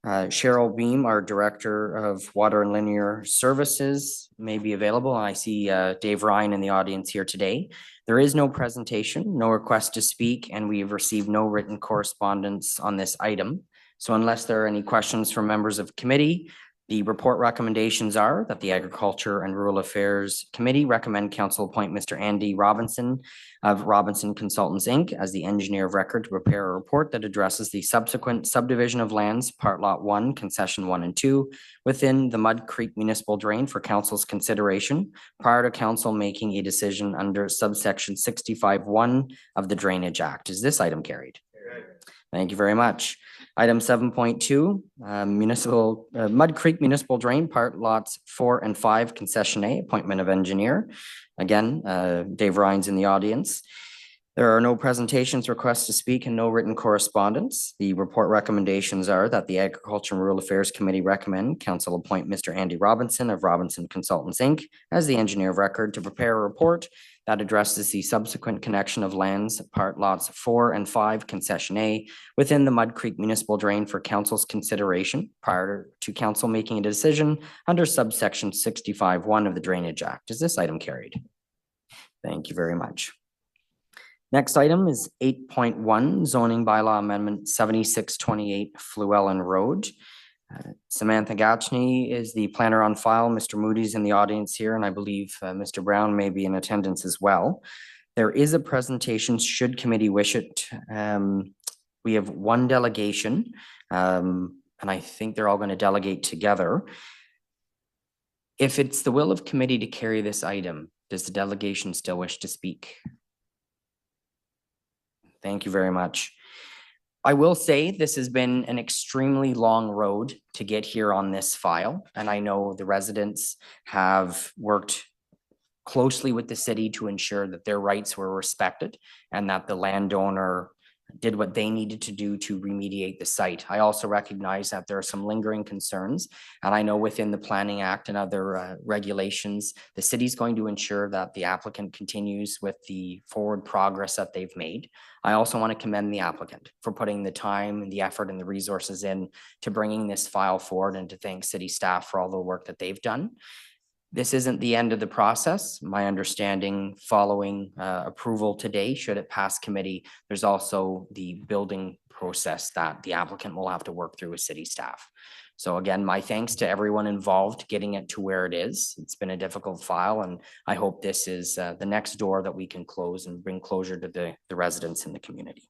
Cheryl Beam, our Director of Water and Linear Services, may be available. I see Dave Ryan in the audience here today. There is no presentation, no request to speak, and we have received no written correspondence on this item. So unless there are any questions from members of committee, the report recommendations are that the Agriculture and Rural Affairs Committee recommend council appoint Mr. Andy Robinson of Robinson Consultants, Inc. as the engineer of record to prepare a report that addresses the subsequent subdivision of lands, Part Lot 1, Concession 1 and 2, within the Mud Creek Municipal Drain for council's consideration prior to council making a decision under subsection 65(1) of the Drainage Act. Is this item carried? Thank you very much. Item 7.2, Mud Creek Municipal Drain, Part Lots 4 and 5, Concession A, Appointment of Engineer. Again, Dave Ryan's in the audience. There are no presentations, requests to speak, and no written correspondence. The report recommendations are that the Agriculture and Rural Affairs Committee recommend council appoint Mr. Andy Robinson of Robinson Consultants, Inc. as the engineer of record to prepare a report that addresses the subsequent connection of lands, Part Lots 4 and 5, Concession A, within the Mud Creek Municipal Drain for council's consideration prior to council making a decision under subsection 65(1) of the Drainage Act. Is this item carried? Thank you very much. Next item is 8.1, zoning bylaw amendment 7628 Fluellen Road. Samantha Gachny is the planner on file. Mr. Moody's in the audience here, and I believe Mr. Brown may be in attendance as well. There is a presentation should committee wish it. We have one delegation, and I think they're all going to delegate together. If it's the will of committee to carry this item, does the delegation still wish to speak? Thank you very much. I will say this has been an extremely long road to get here on this file, and I know the residents have worked closely with the city to ensure that their rights were respected and that the landowner did what they needed to do to remediate the site. I also recognize that there are some lingering concerns, and I know within the Planning Act and other regulations, the city's going to ensure that the applicant continues with the forward progress that they've made. I also want to commend the applicant for putting the time and the effort and the resources in to bringing this file forward, and to thank city staff for all the work that they've done. This isn't the end of the process. My understanding following approval today, should it pass committee, there's also the building process that the applicant will have to work through with city staff. So again, my thanks to everyone involved getting it to where it is. It's been a difficult file, and I hope this is the next door that we can close and bring closure to the residents in the community.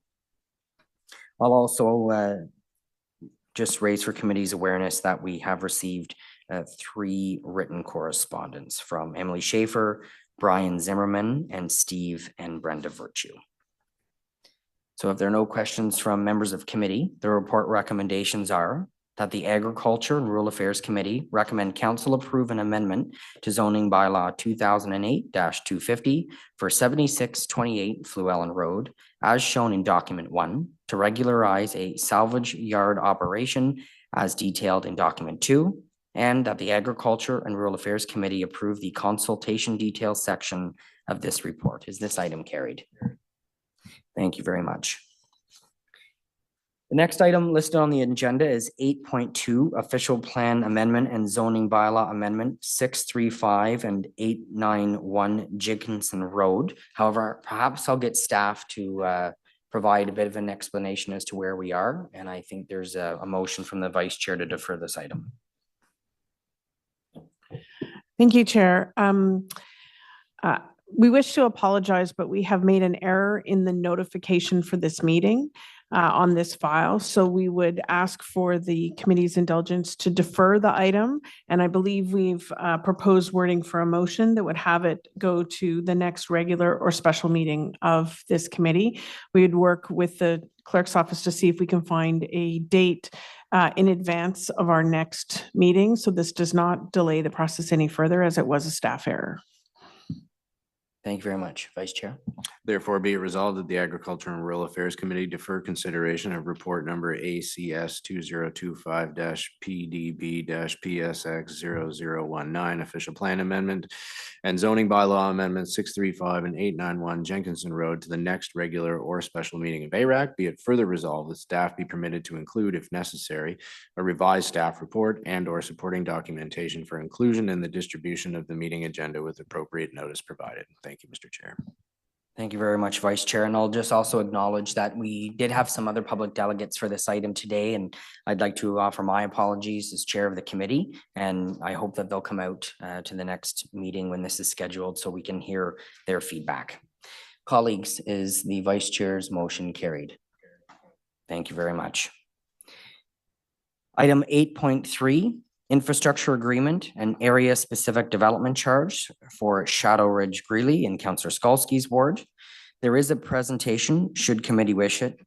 I'll also just raise for committee's awareness that we have received 3 written correspondence from Emily Schaefer, Brian Zimmerman, and Steve and Brenda Virtue. So if there are no questions from members of committee, the report recommendations are that the Agriculture and Rural Affairs Committee recommend council approve an amendment to zoning bylaw 2008-250 for 7628 Fluellen Road, as shown in document 1, to regularize a salvage yard operation as detailed in document 2, and that the Agriculture and Rural Affairs Committee approve the consultation details section of this report. Is this item carried? Thank you very much. The next item listed on the agenda is 8.2, official plan amendment and zoning bylaw amendment 635 and 891 Jigkinson Road. However, perhaps I'll get staff to provide a bit of an explanation as to where we are. And I think there's a motion from the vice chair to defer this item. Thank you, Chair. We wish to apologize, but we have made an error in the notification for this meeting on this file. So we would ask for the committee's indulgence to defer the item. And I believe we've proposed wording for a motion that would have it go to the next regular or special meeting of this committee. We would work with the clerk's office to see if we can find a date in advance of our next meeting. So this does not delay the process any further, as it was a staff error. Thank you very much, Vice Chair. Therefore, be it resolved that the Agriculture and Rural Affairs Committee defer consideration of report number ACS 2025-PDB-PSX0019, official plan amendment and zoning bylaw amendment 635 and 891 Jenkinson Road to the next regular or special meeting of ARAC. Be it further resolved that staff be permitted to include, if necessary, a revised staff report and or supporting documentation for inclusion in the distribution of the meeting agenda with appropriate notice provided. Thank you, Mr. Chair. Thank you very much, Vice Chair. And I'll just also acknowledge that we did have some other public delegates for this item today, and I'd like to offer my apologies as chair of the committee. And I hope that they'll come out to the next meeting when this is scheduled so we can hear their feedback. Colleagues, is the Vice Chair's motion carried? Thank you very much. Item 8.3. Infrastructure agreement and area specific development charge for Shadow Ridge Greeley in Councillor Skalski's ward. There is a presentation should committee wish it.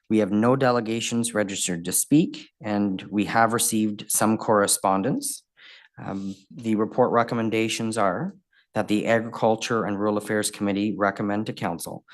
We have no delegations registered to speak, and we have received some correspondence. The report recommendations are that the Agriculture and Rural Affairs Committee recommend to Council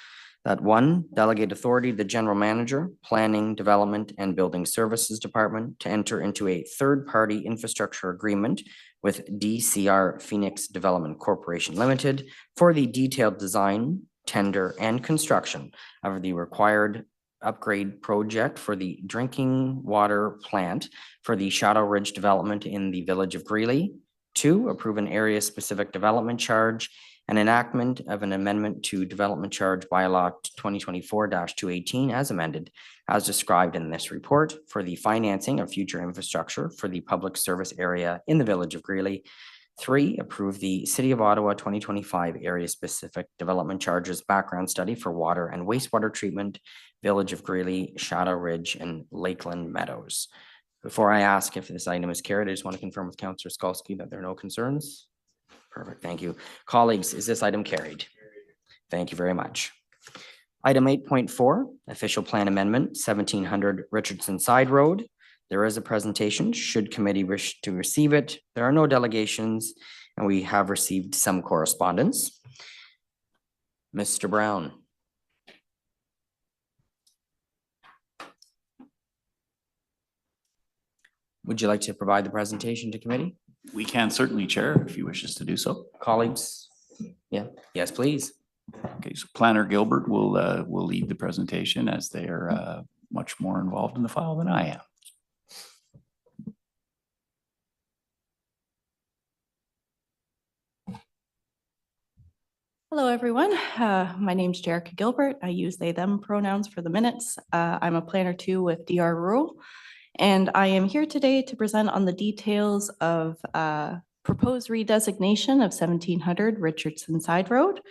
that 1, delegate authority to the General Manager, Planning, Development, and Building Services Department to enter into a third-party infrastructure agreement with DCR Phoenix Development Corporation Limited for the detailed design, tender, and construction of the required upgrade project for the drinking water plant for the Shadow Ridge development in the village of Greeley. 2, approve an area-specific development charge and enactment of an amendment to development charge bylaw 2024-218 as amended, as described in this report for the financing of future infrastructure for the public service area in the village of Greeley. 3, approve the City of Ottawa 2025 area-specific development charges background study for water and wastewater treatment, village of Greeley, Shadow Ridge, and Lakeland Meadows. Before I ask if this item is carried, I just want to confirm with Councillor Skalski that there are no concerns. Perfect, thank you. Colleagues, is this item carried? Thank you very much. Item 8.4, official plan amendment, 1700 Richardson Side Road. There is a presentation, should committee wish to receive it. There are no delegations, and we have received some correspondence. Mr. Brown. Would you like to provide the presentation to committee? We can certainly, Chair, if you wish us to do so. Colleagues? Yeah, yes, please. Okay, so Planner Gilbert will lead the presentation as they are much more involved in the file than I am. Hello, everyone. My name's Jerica Gilbert. I use they, them pronouns for the minutes. I'm a planner 2 with DR Rural. And I am here today to present on the details of proposed redesignation of 1700 Richardson Side Road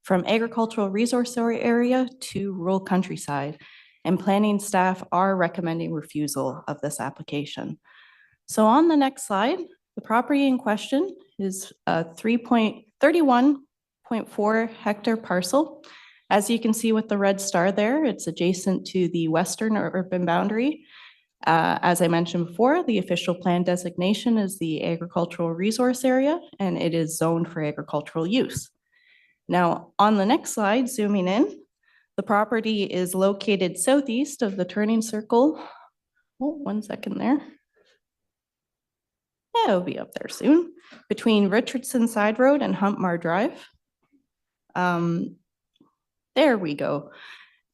from agricultural resource area to rural countryside. And planning staff are recommending refusal of this application. So on the next slide, the property in question is a 31.4 hectare parcel. As you can see with the red star there, it's adjacent to the western urban boundary. As I mentioned before, the official plan designation is the agricultural resource area, and it is zoned for agricultural use. Now, on the next slide, zooming in, the property is located southeast of the turning circle. Oh, 1 second there. Yeah, it'll be up there soon. Between Richardson Side Road and Huntmar Drive. There we go.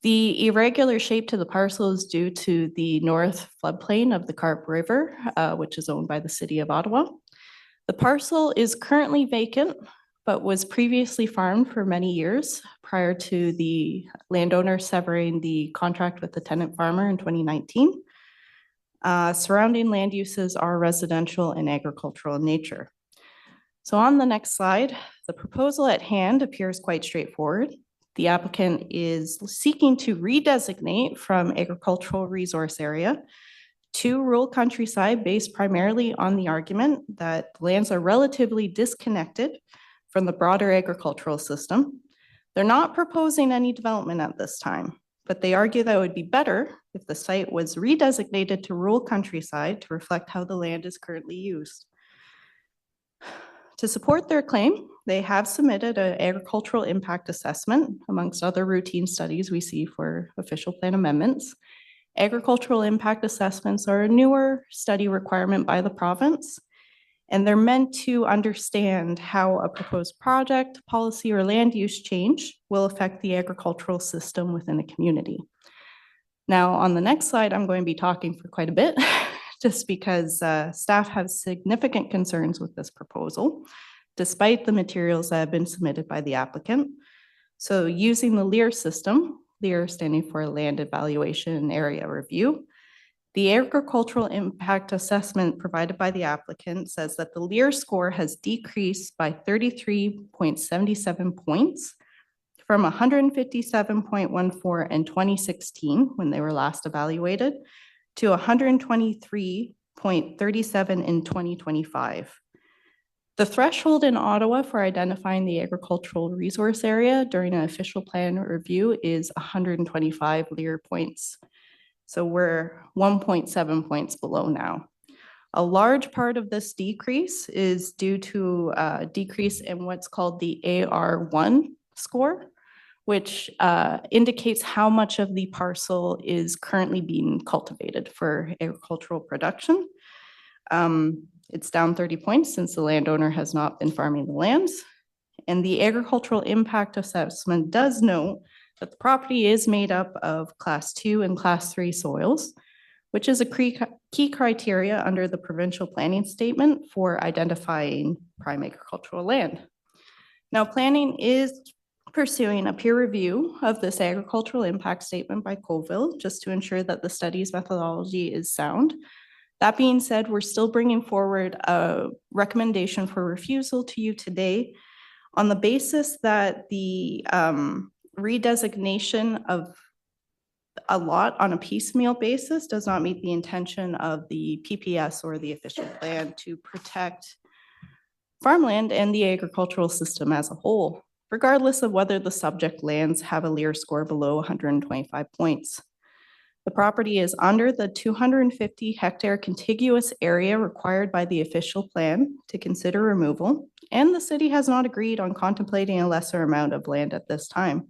The irregular shape to the parcel is due to the north floodplain of the Carp River, which is owned by the City of Ottawa. The parcel is currently vacant, but was previously farmed for many years prior to the landowner severing the contract with the tenant farmer in 2019. Surrounding land uses are residential and agricultural in nature. So on the next slide, the proposal at hand appears quite straightforward. The applicant is seeking to redesignate from agricultural resource area to rural countryside based primarily on the argument that lands are relatively disconnected from the broader agricultural system. They're not proposing any development at this time, but they argue that it would be better if the site was redesignated to rural countryside to reflect how the land is currently used. To support their claim, they have submitted an agricultural impact assessment amongst other routine studies we see for official plan amendments. Agricultural impact assessments are a newer study requirement by the province, and they're meant to understand how a proposed project, policy, or land use change will affect the agricultural system within a community. Now, on the next slide, I'm going to be talking for quite a bit, just because staff have significant concerns with this proposal, despite the materials that have been submitted by the applicant. So using the LEAR system, LEAR standing for Land Evaluation and Area Review, the agricultural impact assessment provided by the applicant says that the LEAR score has decreased by 33.77 points from 157.14 in 2016 when they were last evaluated to 123.37 in 2025. The threshold in Ottawa for identifying the agricultural resource area during an official plan review is 125 LEAR points. So we're 1.7 points below now. A large part of this decrease is due to a decrease in what's called the AR1 score, which indicates how much of the parcel is currently being cultivated for agricultural production. It's down 30 points since the landowner has not been farming the lands. And the agricultural impact assessment does note that the property is made up of class 2 and class 3 soils, which is a key criteria under the provincial planning statement for identifying prime agricultural land. Now, planning is pursuing a peer review of this agricultural impact statement by Colville, just to ensure that the study's methodology is sound. That being said, we're still bringing forward a recommendation for refusal to you today on the basis that the redesignation of a lot on a piecemeal basis does not meet the intention of the PPS or the official plan to protect farmland and the agricultural system as a whole, regardless of whether the subject lands have a LEAR score below 125 points. The property is under the 250 hectare contiguous area required by the official plan to consider removal, and the city has not agreed on contemplating a lesser amount of land at this time.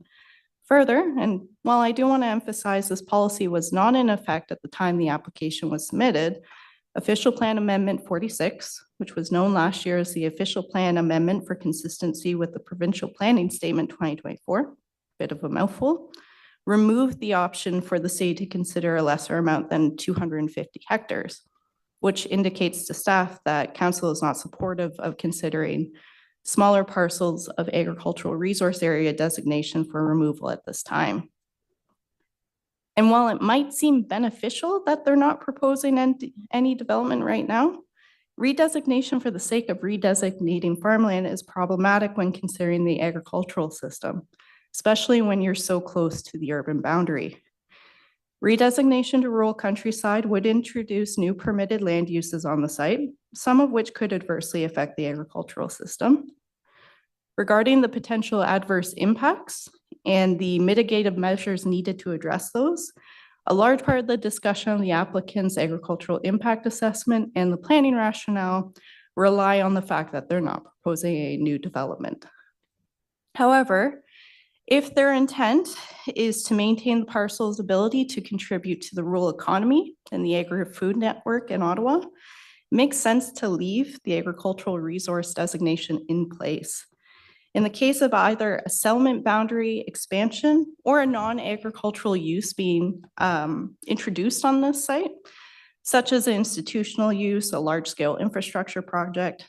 Further, and while I do want to emphasize this policy was not in effect at the time the application was submitted, Official Plan Amendment 46, which was known last year as the Official Plan Amendment for Consistency with the Provincial Planning Statement 2024, bit of a mouthful, removed the option for the city to consider a lesser amount than 250 hectares, which indicates to staff that council is not supportive of considering smaller parcels of agricultural resource area designation for removal at this time. And while it might seem beneficial that they're not proposing any development right now, redesignation for the sake of redesignating farmland is problematic when considering the agricultural system, especially when you're so close to the urban boundary. Redesignation to rural countryside would introduce new permitted land uses on the site, some of which could adversely affect the agricultural system. Regarding the potential adverse impacts and the mitigative measures needed to address those, a large part of the discussion on the applicant's agricultural impact assessment and the planning rationale rely on the fact that they're not proposing a new development. However, if their intent is to maintain the parcel's ability to contribute to the rural economy and the agri-food network in Ottawa, it makes sense to leave the agricultural resource designation in place. In the case of either a settlement boundary expansion or a non-agricultural use being introduced on this site, such as an institutional use, a large-scale infrastructure project,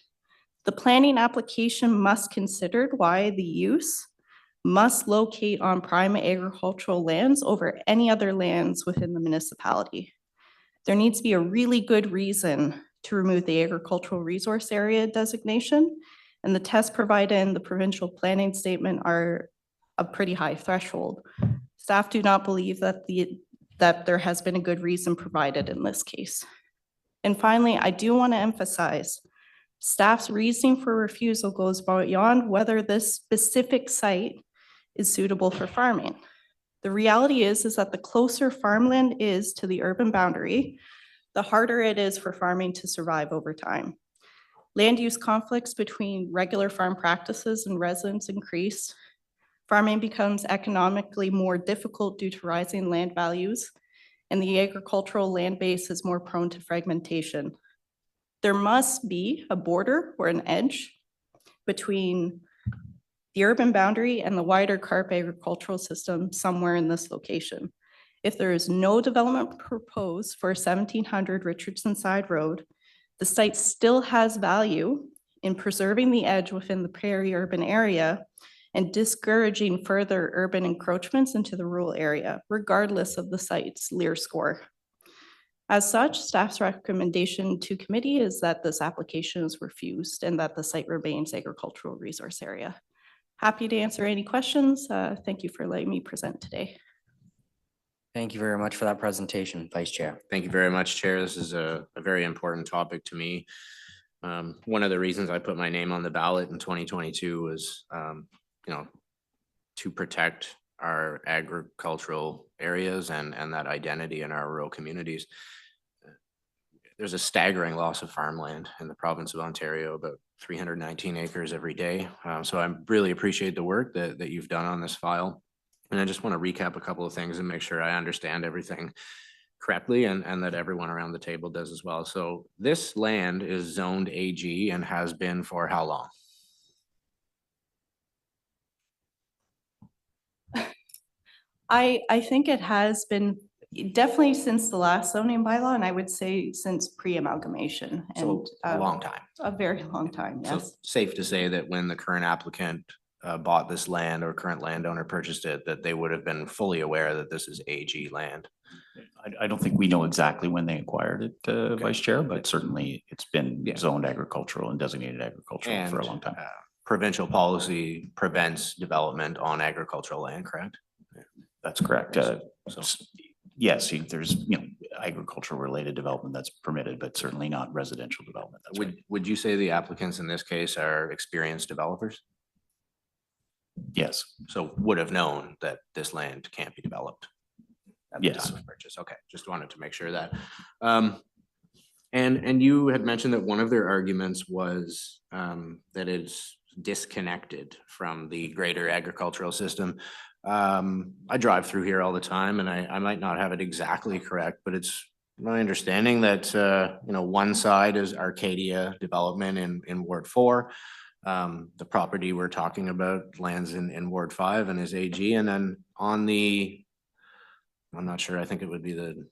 the planning application must consider why the use must locate on prime agricultural lands over any other lands within the municipality. There needs to be a really good reason to remove the agricultural resource area designation, and the tests provided in the provincial planning statement are a pretty high threshold. Staff do not believe that there has been a good reason provided in this case. And finally, I do want to emphasize staff's reasoning for refusal goes beyond whether this specific site is suitable for farming. The reality is that the closer farmland is to the urban boundary, the harder it is for farming to survive over time. Land use conflicts between regular farm practices and residents increase. Farming becomes economically more difficult due to rising land values, and the agricultural land base is more prone to fragmentation. There must be a border or an edge between the urban boundary and the wider carp agricultural system somewhere in this location. If there is no development proposed for 1700 Richardson Side Road, the site still has value in preserving the edge within the peri-urban area and discouraging further urban encroachments into the rural area, regardless of the site's Lear score. As such, staff's recommendation to committee is that this application is refused and that the site remains agricultural resource area. Happy to answer any questions. Thank you for letting me present today. Thank you very much for that presentation, Vice Chair. Thank you very much, Chair. This is a very important topic to me. One of the reasons I put my name on the ballot in 2022 was, to protect our agricultural areas and that identity in our rural communities. There's a staggering loss of farmland in the province of Ontario, about 319 acres every day. So I really appreciate the work that you've done on this file. And I just want to recap a couple of things and make sure I understand everything correctly and that everyone around the table does as well. So this land is zoned AG and has been for how long? I think it has been definitely since the last zoning bylaw, and I would say since pre-amalgamation. So and a long time. A very long time, So yes. safe to say that when the current applicant bought this land or current landowner purchased it, that they would have been fully aware that this is AG land. I don't think we know exactly when they acquired it, Vice Chair, but certainly it's been Yeah. zoned agricultural and designated agricultural for a And, long time. Provincial policy prevents development on agricultural land, correct? That's correct. So Yes, there's, agricultural related development that's permitted, but certainly not residential development. That's right. would you say the applicants in this case are experienced developers? Yes, So would have known that this land can't be developed at the Yes. time of purchase. Okay, just wanted to make sure that. And you had mentioned that one of their arguments was that it's disconnected from the greater agricultural system. I drive through here all the time and I might not have it exactly correct, but it's my understanding that, one side is Arcadia development in Ward 4. The property we're talking about lands in Ward 5 and is AG. And then on the, I'm not sure, I think it would be the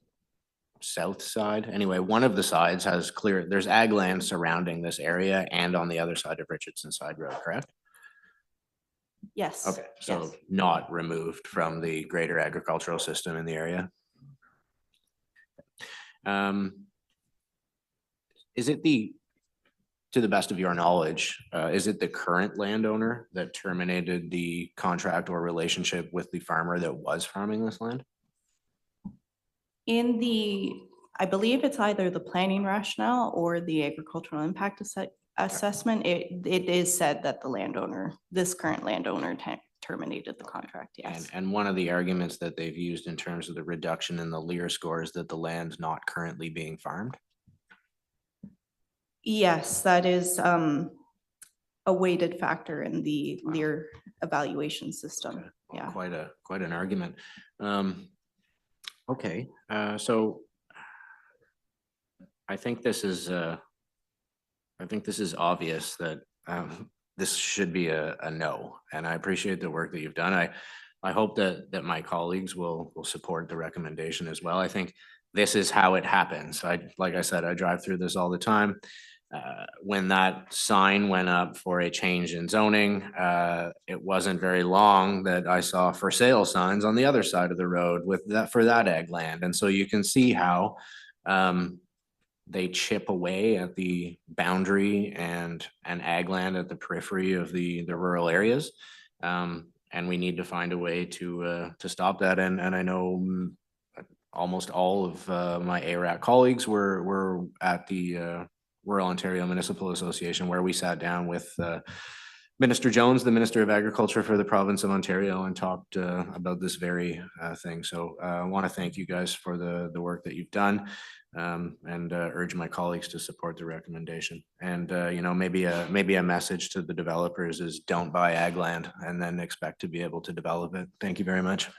south side. Anyway, one of the sides has there's ag land surrounding this area and on the other side of Richardson Side Road, correct? Yes. Okay, so yes. not removed from the greater agricultural system in the area. Is it to the best of your knowledge, is it the current landowner that terminated the contract or relationship with the farmer that was farming this land? I believe it's either the planning rationale or the agricultural impact assessment. It is said that the landowner, this current landowner terminated the contract, yes. And one of the arguments that they've used in terms of the reduction in the Lear score is that the land's not currently being farmed. Yes, that is a weighted factor in the Lear evaluation system. Well, Yeah. quite an argument. Okay, so I think this is obvious that this should be a no, and I appreciate the work that you've done. I hope that my colleagues will support the recommendation as well. I think this is how it happens. Like I said, I drive through this all the time. When that sign went up for a change in zoning, it wasn't very long that I saw for sale signs on the other side of the road for that ag land. And so you can see how they chip away at the boundary and ag land at the periphery of the rural areas. And we need to find a way to stop that. And I know almost all of my ARAC colleagues were at the Rural Ontario Municipal Association, where we sat down with Minister Jones, the Minister of Agriculture for the province of Ontario, and talked about this very thing. So I want to thank you guys for the work that you've done, and urge my colleagues to support the recommendation. And you know, maybe a message to the developers is don't buy ag land and then expect to be able to develop it. Thank you very much.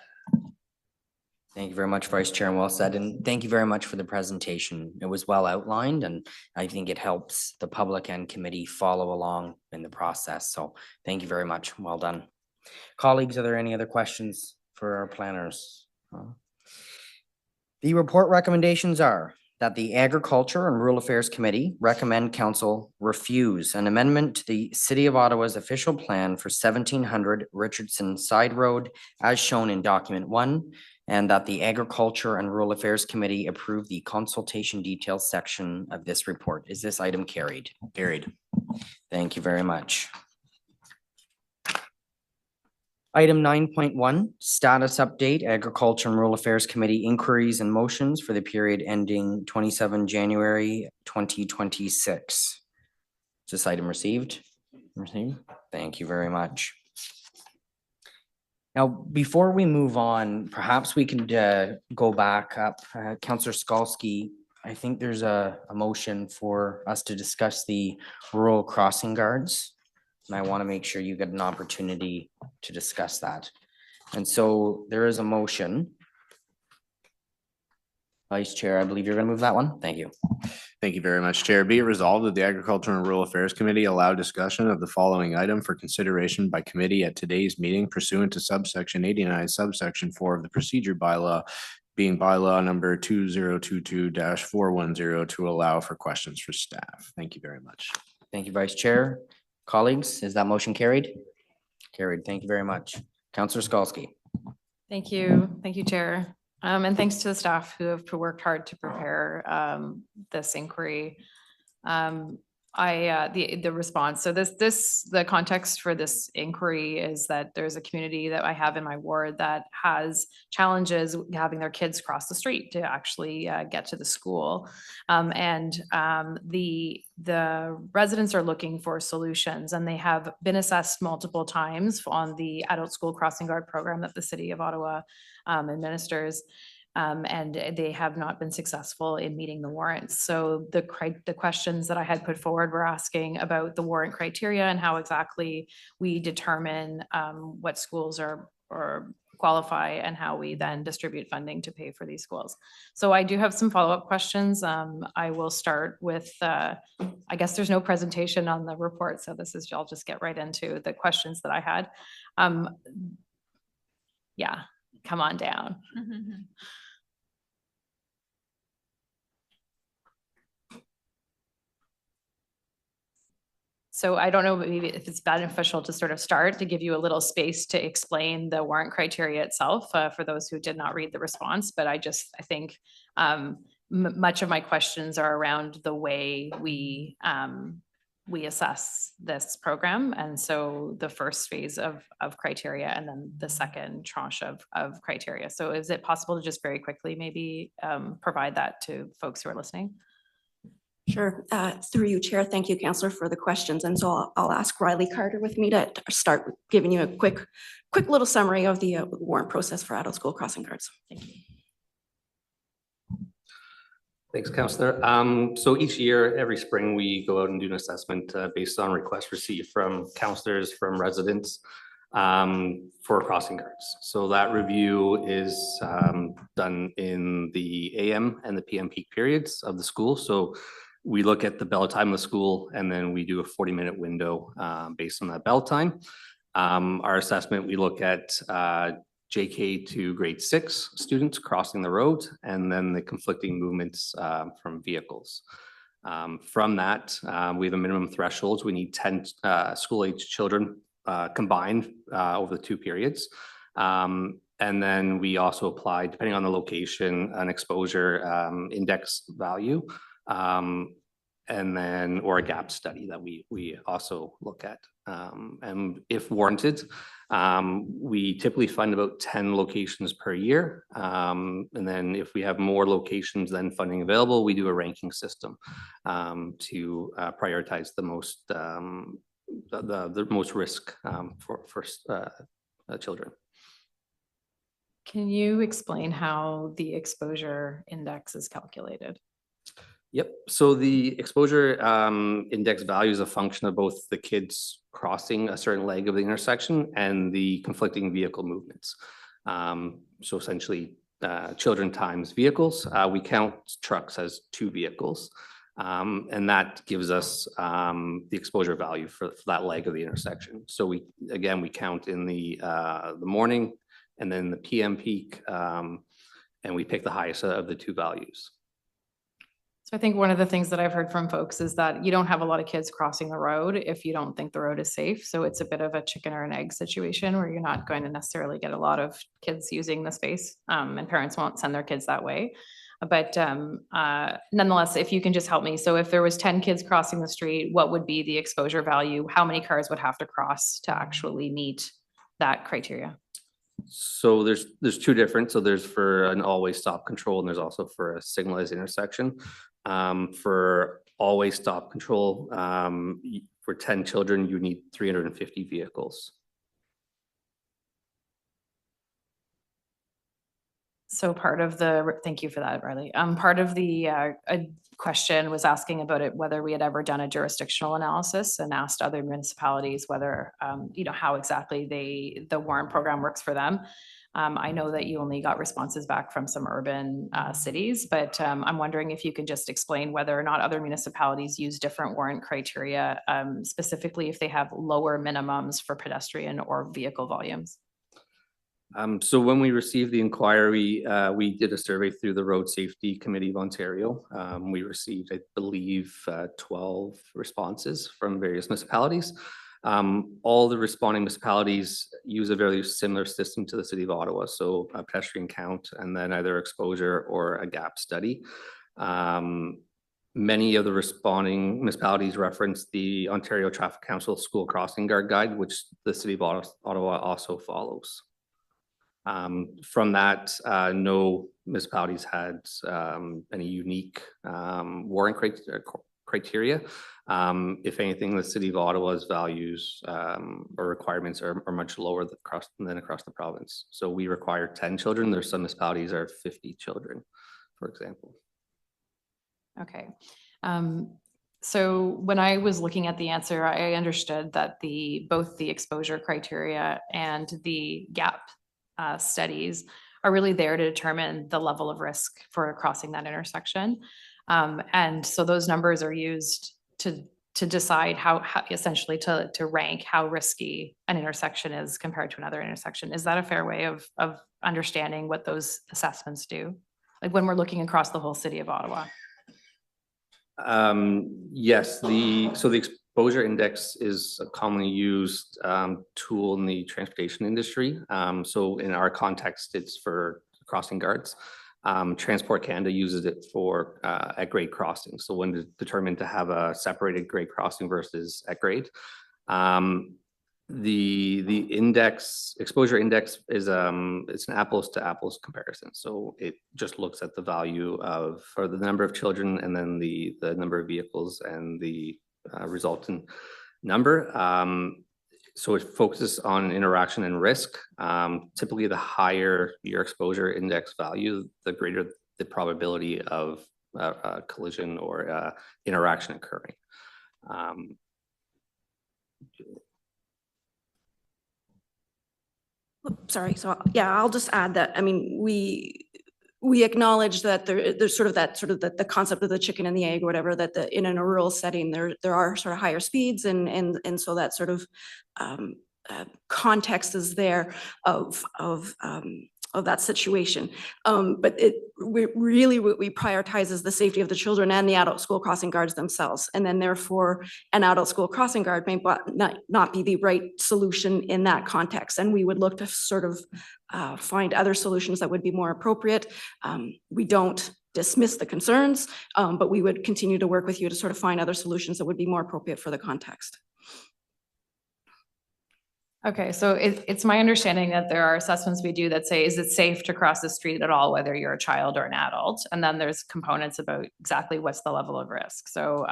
Thank you very much, Vice Chair, and well said. And thank you very much for the presentation. It was well outlined, and I think it helps the public and committee follow along in the process. So thank you very much. Well done. Colleagues, are there any other questions for our planners? The report recommendations are that the Agriculture and Rural Affairs Committee recommend council refuse an amendment to the City of Ottawa's official plan for 1700 Richardson Side Road as shown in document 1, and that the Agriculture and Rural Affairs Committee approve the consultation details section of this report. Is this item carried? Carried. Thank you very much. Item 9.1, status update, Agriculture and Rural Affairs Committee inquiries and motions for the period ending 27 January 2026. Is this item received? Received. Thank you very much. Now, before we move on, perhaps we can go back up. Councillor Skalski, I think there's a motion for us to discuss the rural crossing guards. And I want to make sure you get an opportunity to discuss that. And so there is a motion. Vice Chair, I believe you're going to move that one. Thank you. Thank you very much, Chair. Be it resolved that the Agriculture and Rural Affairs Committee allow discussion of the following item for consideration by committee at today's meeting pursuant to subsection 89, subsection 4 of the procedure bylaw, being bylaw number 2022-410, to allow for questions for staff. Thank you very much. Thank you, Vice Chair. Colleagues, is that motion carried? Carried. Thank you very much. Councillor Skalski. Thank you. Thank you, Chair. And thanks to the staff who have worked hard to prepare this inquiry. The response. So the context for this inquiry is that there's a community that I have in my ward that has challenges having their kids cross the street to actually get to the school. The residents are looking for solutions, and they have been assessed multiple times on the adult school crossing guard program that the City of Ottawa administers. And they have not been successful in meeting the warrants. So the questions that I had put forward were asking about the warrant criteria and how exactly we determine what schools are or qualify, and how we then distribute funding to pay for these schools. So I do have some follow-up questions. I will start with, I guess there's no presentation on the report, so this is, I'll just get right into the questions that I had. Yeah, come on down. So I don't know maybe if it's beneficial to sort of start to give you a little space to explain the warrant criteria itself for those who did not read the response. But I think much of my questions are around the way we assess this program. And so the first phase of criteria, and then the second tranche of criteria. So is it possible to just very quickly maybe provide that to folks who are listening? Sure. Through you, Chair. Thank you, Councillor, for the questions. And so I'll ask Riley Carter with me to start giving you a quick little summary of the warrant process for adult school crossing guards. Thank you. Thanks, Councillor. So each year, every spring, we go out and do an assessment based on requests received from councillors, from residents for crossing guards. So that review is done in the AM and the PM peak periods of the school. So we look at the bell time of the school, and then we do a 40-minute window based on that bell time. Our assessment, we look at JK to grade 6 students crossing the road, and then the conflicting movements from vehicles. From that, we have a minimum thresholds. We need 10 school-age children combined over the 2 periods. And then we also apply, depending on the location, an exposure index value, and then, or a gap study that we also look at. And if warranted, we typically fund about 10 locations per year. And then if we have more locations than funding available, we do a ranking system to prioritize the most the most risk for children. Can you explain how the exposure index is calculated? Yep. So the exposure index value is a function of both the kids crossing a certain leg of the intersection and the conflicting vehicle movements. So essentially, children times vehicles. We count trucks as 2 vehicles, and that gives us the exposure value for that leg of the intersection. So we count in the morning and then the PM peak, and we pick the highest of the 2 values. So I think one of the things that I've heard from folks is that you don't have a lot of kids crossing the road if you don't think the road is safe. So it's a bit of a chicken or an egg situation where you're not going to necessarily get a lot of kids using the space, and parents won't send their kids that way. But nonetheless, if you can just help me. So if there was 10 kids crossing the street, what would be the exposure value? How many cars would have to cross to actually meet that criteria? So there's 2 different. So there's for an always stop control, and there's also for a signalized intersection. For always stop control, for 10 children, you need 350 vehicles. So part of the, thank you for that, Riley. Part of the question was asking about it, whether we had ever done a jurisdictional analysis and asked other municipalities whether, how exactly the warrant program works for them. I know that you only got responses back from some urban cities, but I'm wondering if you could just explain whether or not other municipalities use different warrant criteria, specifically if they have lower minimums for pedestrian or vehicle volumes. So when we received the inquiry, we did a survey through the Road Safety Committee of Ontario. We received, I believe, 12 responses from various municipalities. All the responding municipalities use a very similar system to the City of Ottawa, so a pedestrian count and then either exposure or a gap study. Many of the responding municipalities reference the Ontario Traffic Council School Crossing Guard Guide, which the City of Ottawa also follows. From that, no municipalities had any unique warrant criteria. If anything, the City of Ottawa's values or requirements are much lower than across the province. So we require 10 children. There's some municipalities are 50 children, for example. Okay. So when I was looking at the answer, I understood that both the exposure criteria and the gap studies are really there to determine the level of risk for crossing that intersection. And so those numbers are used to decide how essentially to rank how risky an intersection is compared to another intersection. Is that a fair way of understanding what those assessments do? Like when we're looking across the whole City of Ottawa? Yes, the exposure index is a commonly used tool in the transportation industry. So in our context, it's for crossing guards. Transport Canada uses it for at grade crossing. So when to determine to have a separated grade crossing versus at grade. The exposure index is it's an apples to apples comparison. So it just looks at the value for the number of children and then the number of vehicles and the resultant number. So it focuses on interaction and risk. Typically, the higher your exposure index value, the greater the probability of a collision or interaction occurring. Sorry, so yeah, I'll just add that, I mean, we acknowledge that there's sort of the concept of the chicken and the egg or whatever, that in a rural setting, there are sort of higher speeds and so that sort of context is there of that situation. But we prioritize is the safety of the children and the adult school crossing guards themselves. And then therefore an adult school crossing guard may not be the right solution in that context. And we would look to sort of find other solutions that would be more appropriate. We don't dismiss the concerns, but we would continue to work with you to sort of find other solutions that would be more appropriate for the context. Okay, so it's my understanding that there are assessments we do that say, is it safe to cross the street at all, whether you're a child or an adult? And then there's components about exactly what's the level of risk. So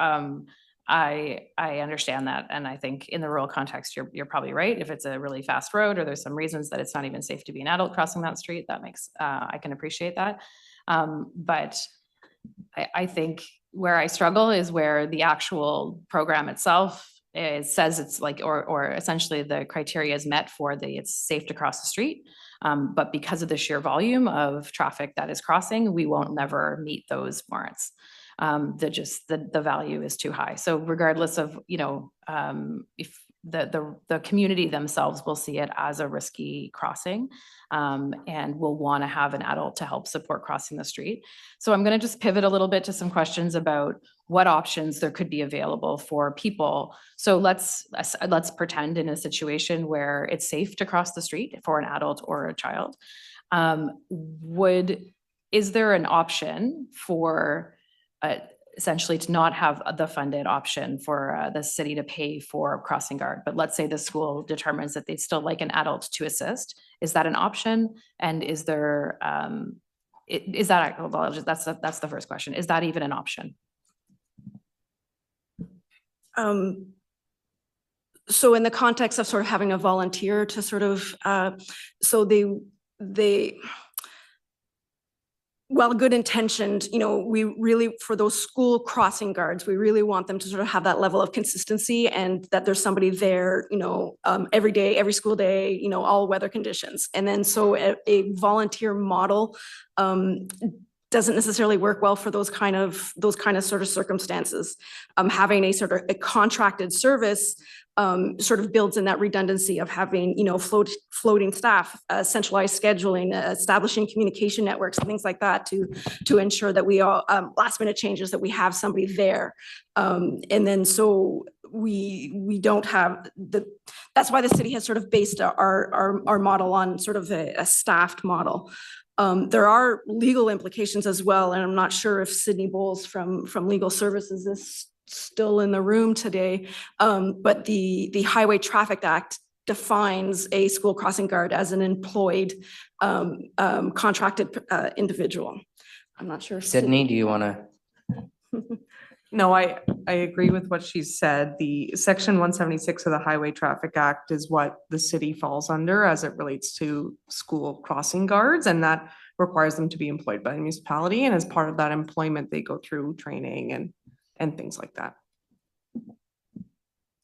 I understand that. And I think in the rural context, you're probably right. If it's a really fast road or there's some reasons that it's not even safe to be an adult crossing that street, that makes, I can appreciate that. But I think where I struggle is where the actual program itself, it says it's like, or essentially the criteria is met for it's safe to cross the street. But because of the sheer volume of traffic that is crossing, we won't never meet those warrants. The value is too high. So regardless of, if the community themselves will see it as a risky crossing, and will want to have an adult to help support crossing the street. So I'm going to just pivot a little bit to some questions about what options there could be available for people. So let's pretend in a situation where it's safe to cross the street for an adult or a child. Is there an option for essentially to not have the funded option for the city to pay for a crossing guard, but let's say the school determines that they'd still like an adult to assist? Is that an option? And is there, that's the first question. Is that even an option? So in the context of sort of having a volunteer to sort of, so they, while good intentioned, we really, for those school crossing guards, we really want them to sort of have that level of consistency and that there's somebody there, every day, every school day, all weather conditions. And then so a volunteer model doesn't necessarily work well for those kind of sort of circumstances. Having a sort of a contracted service sort of builds in that redundancy of having, floating staff, centralized scheduling, establishing communication networks and things like that to ensure that we all, last minute changes, that we have somebody there. And then so we don't have that's why the city has sort of based our model on sort of a staffed model. There are legal implications as well, and I'm not sure if Sydney Bowles from Legal Services is still in the room today, but the Highway Traffic Act defines a school crossing guard as an employed contracted individual. I'm not sure. Sydney, do you want to? No, I agree with what she said. The Section 176 of the Highway Traffic Act is what the city falls under as it relates to school crossing guards, and that requires them to be employed by the municipality. And as part of that employment, they go through training and things like that.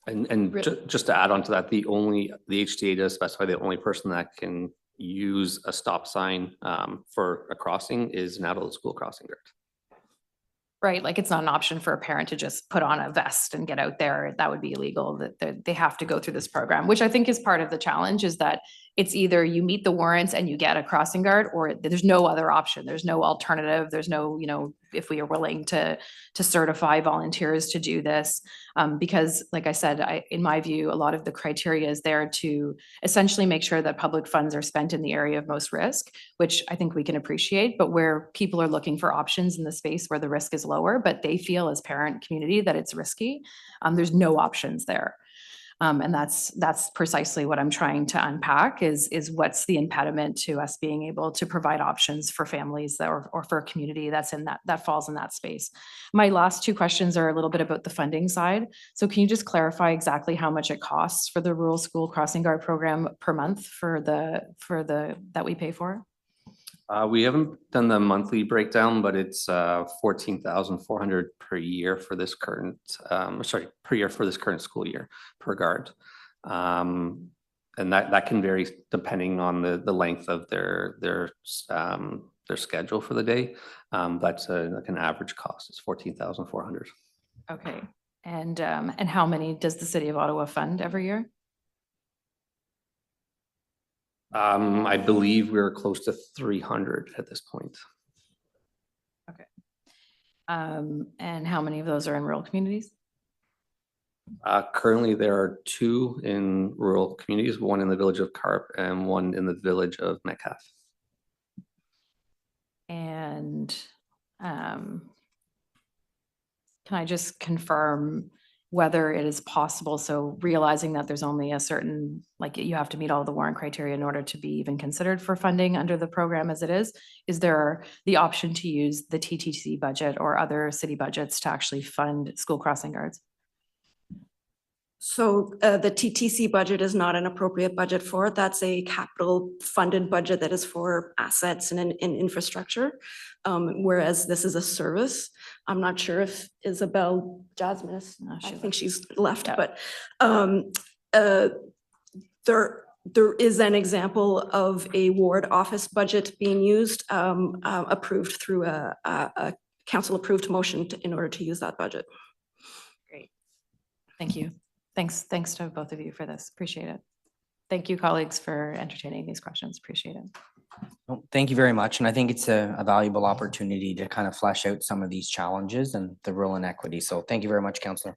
And just to add on to that, the HTA does specify the only person that can use a stop sign for a crossing is an adult school crossing guard. Right, like it's not an option for a parent to just put on a vest and get out there. That would be illegal. That they have to go through this program, which I think is part of the challenge, is that it's either you meet the warrants and you get a crossing guard, or there's no other option. There's no alternative. There's no, if we are willing to certify volunteers to do this, because like I said, in my view, a lot of the criteria is there to essentially make sure that public funds are spent in the area of most risk, which I think we can appreciate, but where people are looking for options in the space where the risk is lower, but they feel as parent community that it's risky, there's no options there. And that's precisely what I'm trying to unpack is what's the impediment to us being able to provide options for families or for a community that's in that falls in that space. My last two questions are a little bit about the funding side. So can you just clarify exactly how much it costs for the rural school crossing guard program per month for the that we pay for? We haven't done the monthly breakdown, but it's $14,400 per year for this current, per year for this current school year per guard. And that can vary depending on the length of their schedule for the day. But like an average cost is $14,400. Okay. And how many does the city of Ottawa fund every year? I believe we're close to 300 at this point. Okay. And how many of those are in rural communities? Currently, there are 2 in rural communities, one in the village of Carp and one in the village of Metcalfe. And can I just confirm whether it is possible, so realizing that there's only a certain, like you have to meet all the warrant criteria in order to be even considered for funding under the program as it is there the option to use the TTC budget or other city budgets to actually fund school crossing guards? So the TTC budget is not an appropriate budget for it. That's a capital funded budget that is for assets and infrastructure. Whereas this is a service. I'm not sure if Isabel Jasmine is, I think she's left, but there is an example of a ward office budget being used, approved through a council approved motion in order to use that budget. Great. Thank you. Thanks to both of you for this. Appreciate it. Thank you, colleagues, for entertaining these questions. Appreciate it. Well, thank you very much. And I think it's a valuable opportunity to kind of flesh out some of these challenges and the rural inequity. So thank you very much, Councillor.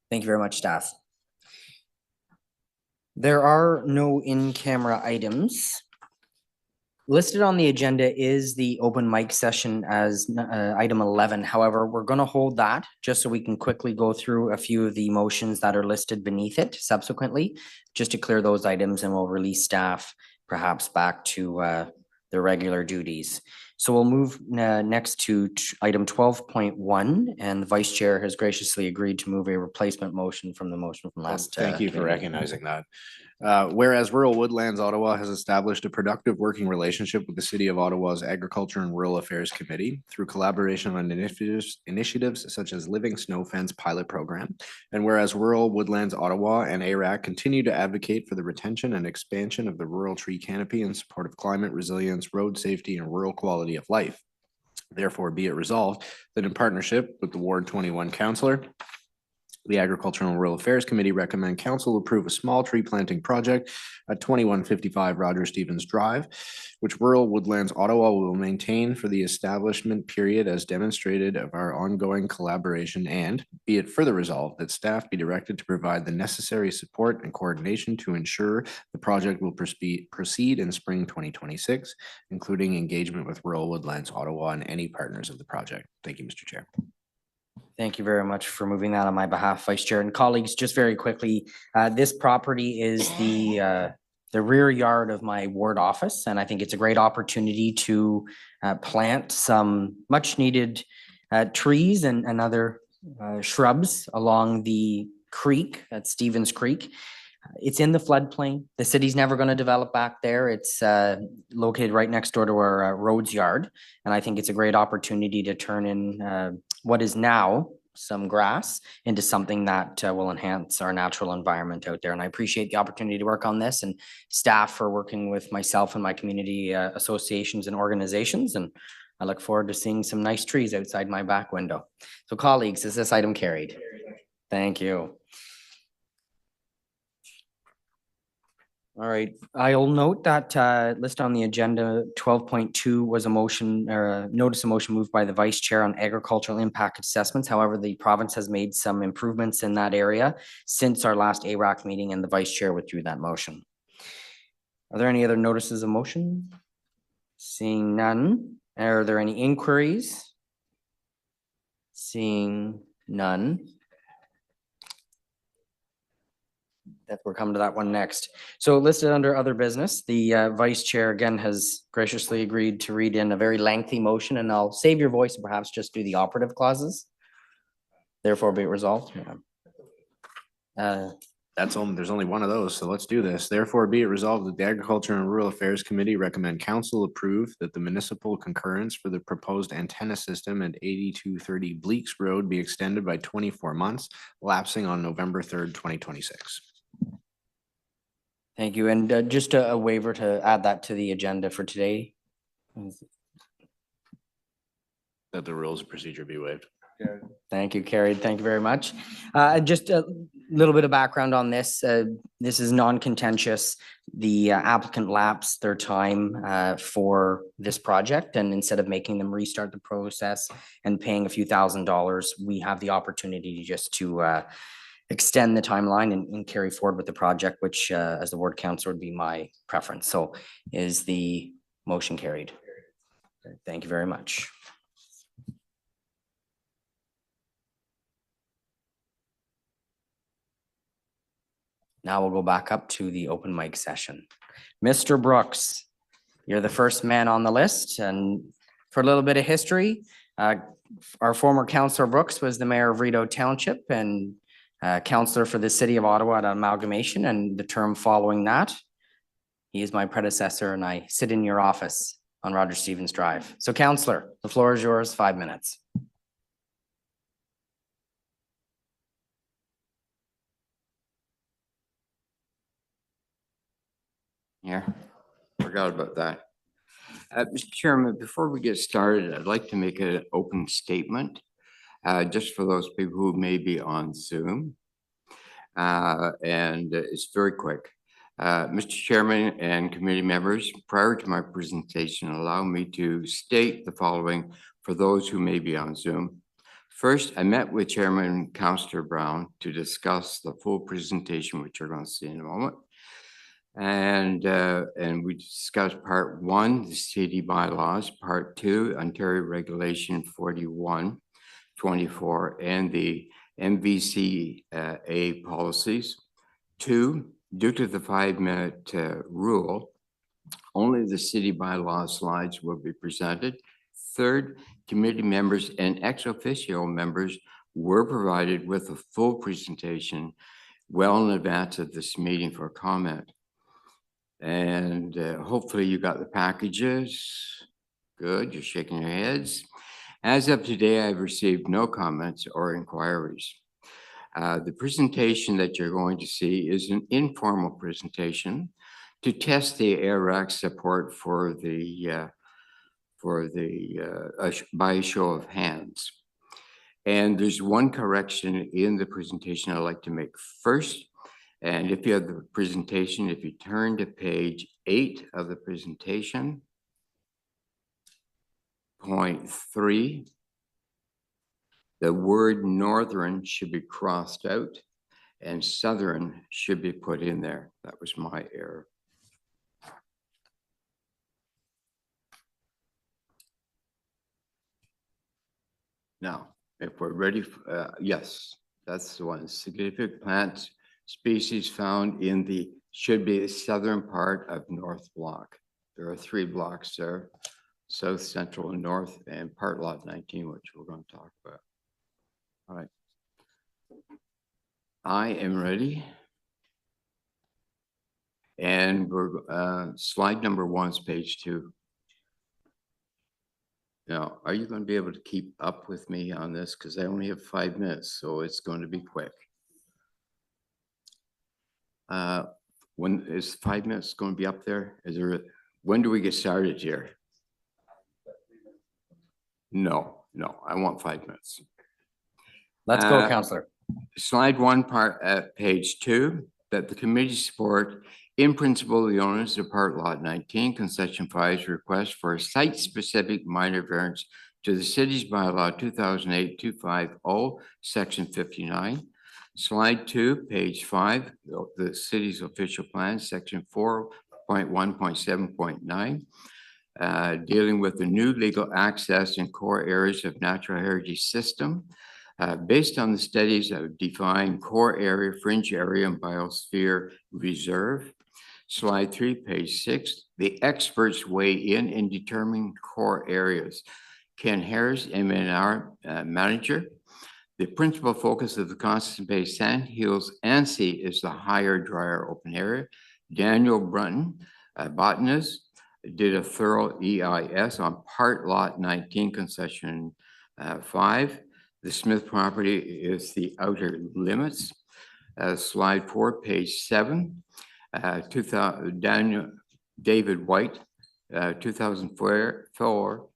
Thank you very much, staff. There are no in-camera items. Listed on the agenda is the open mic session as item 11. However, we're going to hold that just so we can quickly go through a few of the motions that are listed beneath it subsequently, just to clear those items, and we'll release staff perhaps back to their regular duties. So we'll move next to item 12.1, and the vice chair has graciously agreed to move a replacement motion from the motion from last. Thank you for committee. recognizing that. Whereas Rural Woodlands Ottawa has established a productive working relationship with the City of Ottawa's Agriculture and Rural Affairs Committee through collaboration on initiatives such as Living Snow Fence Pilot Program. And whereas Rural Woodlands Ottawa and ARAC continue to advocate for the retention and expansion of the rural tree canopy in support of climate resilience, road safety, and rural quality of life. Therefore, be it resolved that in partnership with the Ward 21 Councillor, the Agricultural and Rural Affairs Committee recommend council approve a small tree planting project at 2155 Roger Stevens Drive, which Rural Woodlands Ottawa will maintain for the establishment period as demonstrated of our ongoing collaboration, and be it further resolved that staff be directed to provide the necessary support and coordination to ensure the project will proceed in spring 2026, including engagement with Rural Woodlands Ottawa and any partners of the project. Thank you, Mr. Chair. Thank you very much for moving that on my behalf, Vice Chair. And colleagues, just very quickly, this property is the rear yard of my ward office, and I think it's a great opportunity to plant some much needed trees and other shrubs along the creek at Stevens Creek. It's in the floodplain. The city's never going to develop back there. It's located right next door to our roads yard. And I think it's a great opportunity to turn in what is now some grass into something that will enhance our natural environment out there. And I appreciate the opportunity to work on this, and staff for working with myself and my community associations and organizations. And I look forward to seeing some nice trees outside my back window. So colleagues, is this item carried? Thank you. All right, I'll note that list on the agenda 12.2 was a motion or a notice of motion moved by the vice chair on agricultural impact assessments. However, the province has made some improvements in that area since our last ARAC meeting, and the vice chair withdrew that motion. Are there any other notices of motion? Seeing none. Are there any inquiries? Seeing none. That we're coming to that one next. So listed under other business, the vice chair again has graciously agreed to read in a very lengthy motion, and I'll save your voice and perhaps just do the operative clauses. Therefore be it resolved. There's only one of those, so let's do this. Therefore, be it resolved that the Agriculture and Rural Affairs Committee recommend council approve that the municipal concurrence for the proposed antenna system at 8230 Bleaks Road be extended by 24 months, lapsing on November 3rd, 2026. Thank you. And just a waiver to add that to the agenda for today. That the rules of procedure be waived. Thank you, carried. Thank you very much. Just a little bit of background on this. This is non-contentious. The applicant lapsed their time for this project, and instead of making them restart the process and paying a few $1,000s, we have the opportunity just to extend the timeline and carry forward with the project, which as the ward councillor would be my preference. So is the motion carried? Thank you very much. Now we'll go back up to the open mic session. Mr. Brooks, you're the first man on the list, and for a little bit of history, our former councillor Brooks was the mayor of Rideau Township, and Counselor for the City of Ottawa at amalgamation and the term following that. He is my predecessor and I sit in your office on Roger Stevens Drive. So Counselor, the floor is yours, 5 minutes. Yeah, forgot about that. Mr. Chairman, before we get started, I'd like to make an open statement, just for those people who may be on Zoom. And it's very quick. Mr. Chairman and committee members, prior to my presentation, allow me to state the following for those who may be on Zoom. First, I met with Chairman Councillor Brown to discuss the full presentation, which you're going to see in a moment. And we discussed part 1, the city bylaws, part 2, Ontario Regulation 41-24, and the MVCA policies. 2, due to the 5-minute rule, only the city bylaw slides will be presented. 3rd, committee members and ex officio members were provided with a full presentation well in advance of this meeting for comment. And hopefully you got the packages. Good, you're shaking your heads. As of today, I've received no comments or inquiries. The presentation that you're going to see is an informal presentation to test the ARAC support for the by a show of hands. And there's one correction in the presentation I'd like to make first. And if you have the presentation, if you turn to page 8 of the presentation, point 3, the word northern should be crossed out and southern should be put in there. That was my error. Now, if we're ready, yes, that's the one. Significant plant species found in the, should be the southern part of North Block. There are 3 blocks there, South, Central, and North, and part lot 19, which we're going to talk about. All right. I am ready. And we're, slide number 1 is page 2. Now, are you going to be able to keep up with me on this? Because I only have 5 minutes, so it's going to be quick. When is 5 minutes going to be up there? Is there, when do we get started here? No, I want 5 minutes. Let's go, Councillor. Slide 1, part at page 2, that the committee support in principle the owners of part lot 19, concession 5's request for a site-specific minor variance to the city's bylaw 2008-250, section 59. Slide 2, page 5, the city's official plan, section 4.1.7.9, dealing with the new legal access in core areas of natural heritage system. Based on the studies of defined core area, fringe area, and biosphere reserve. Slide 3, page 6, the experts weigh in determining core areas. Ken Harris, MNR manager. The principal focus of the Constant Bay Sand Hills ANSI is the higher, drier open area. Daniel Brunton, botanist, did a thorough EIS on part lot 19, concession 5. The Smith property is the outer limits. Slide 4, page 7. David White, 2004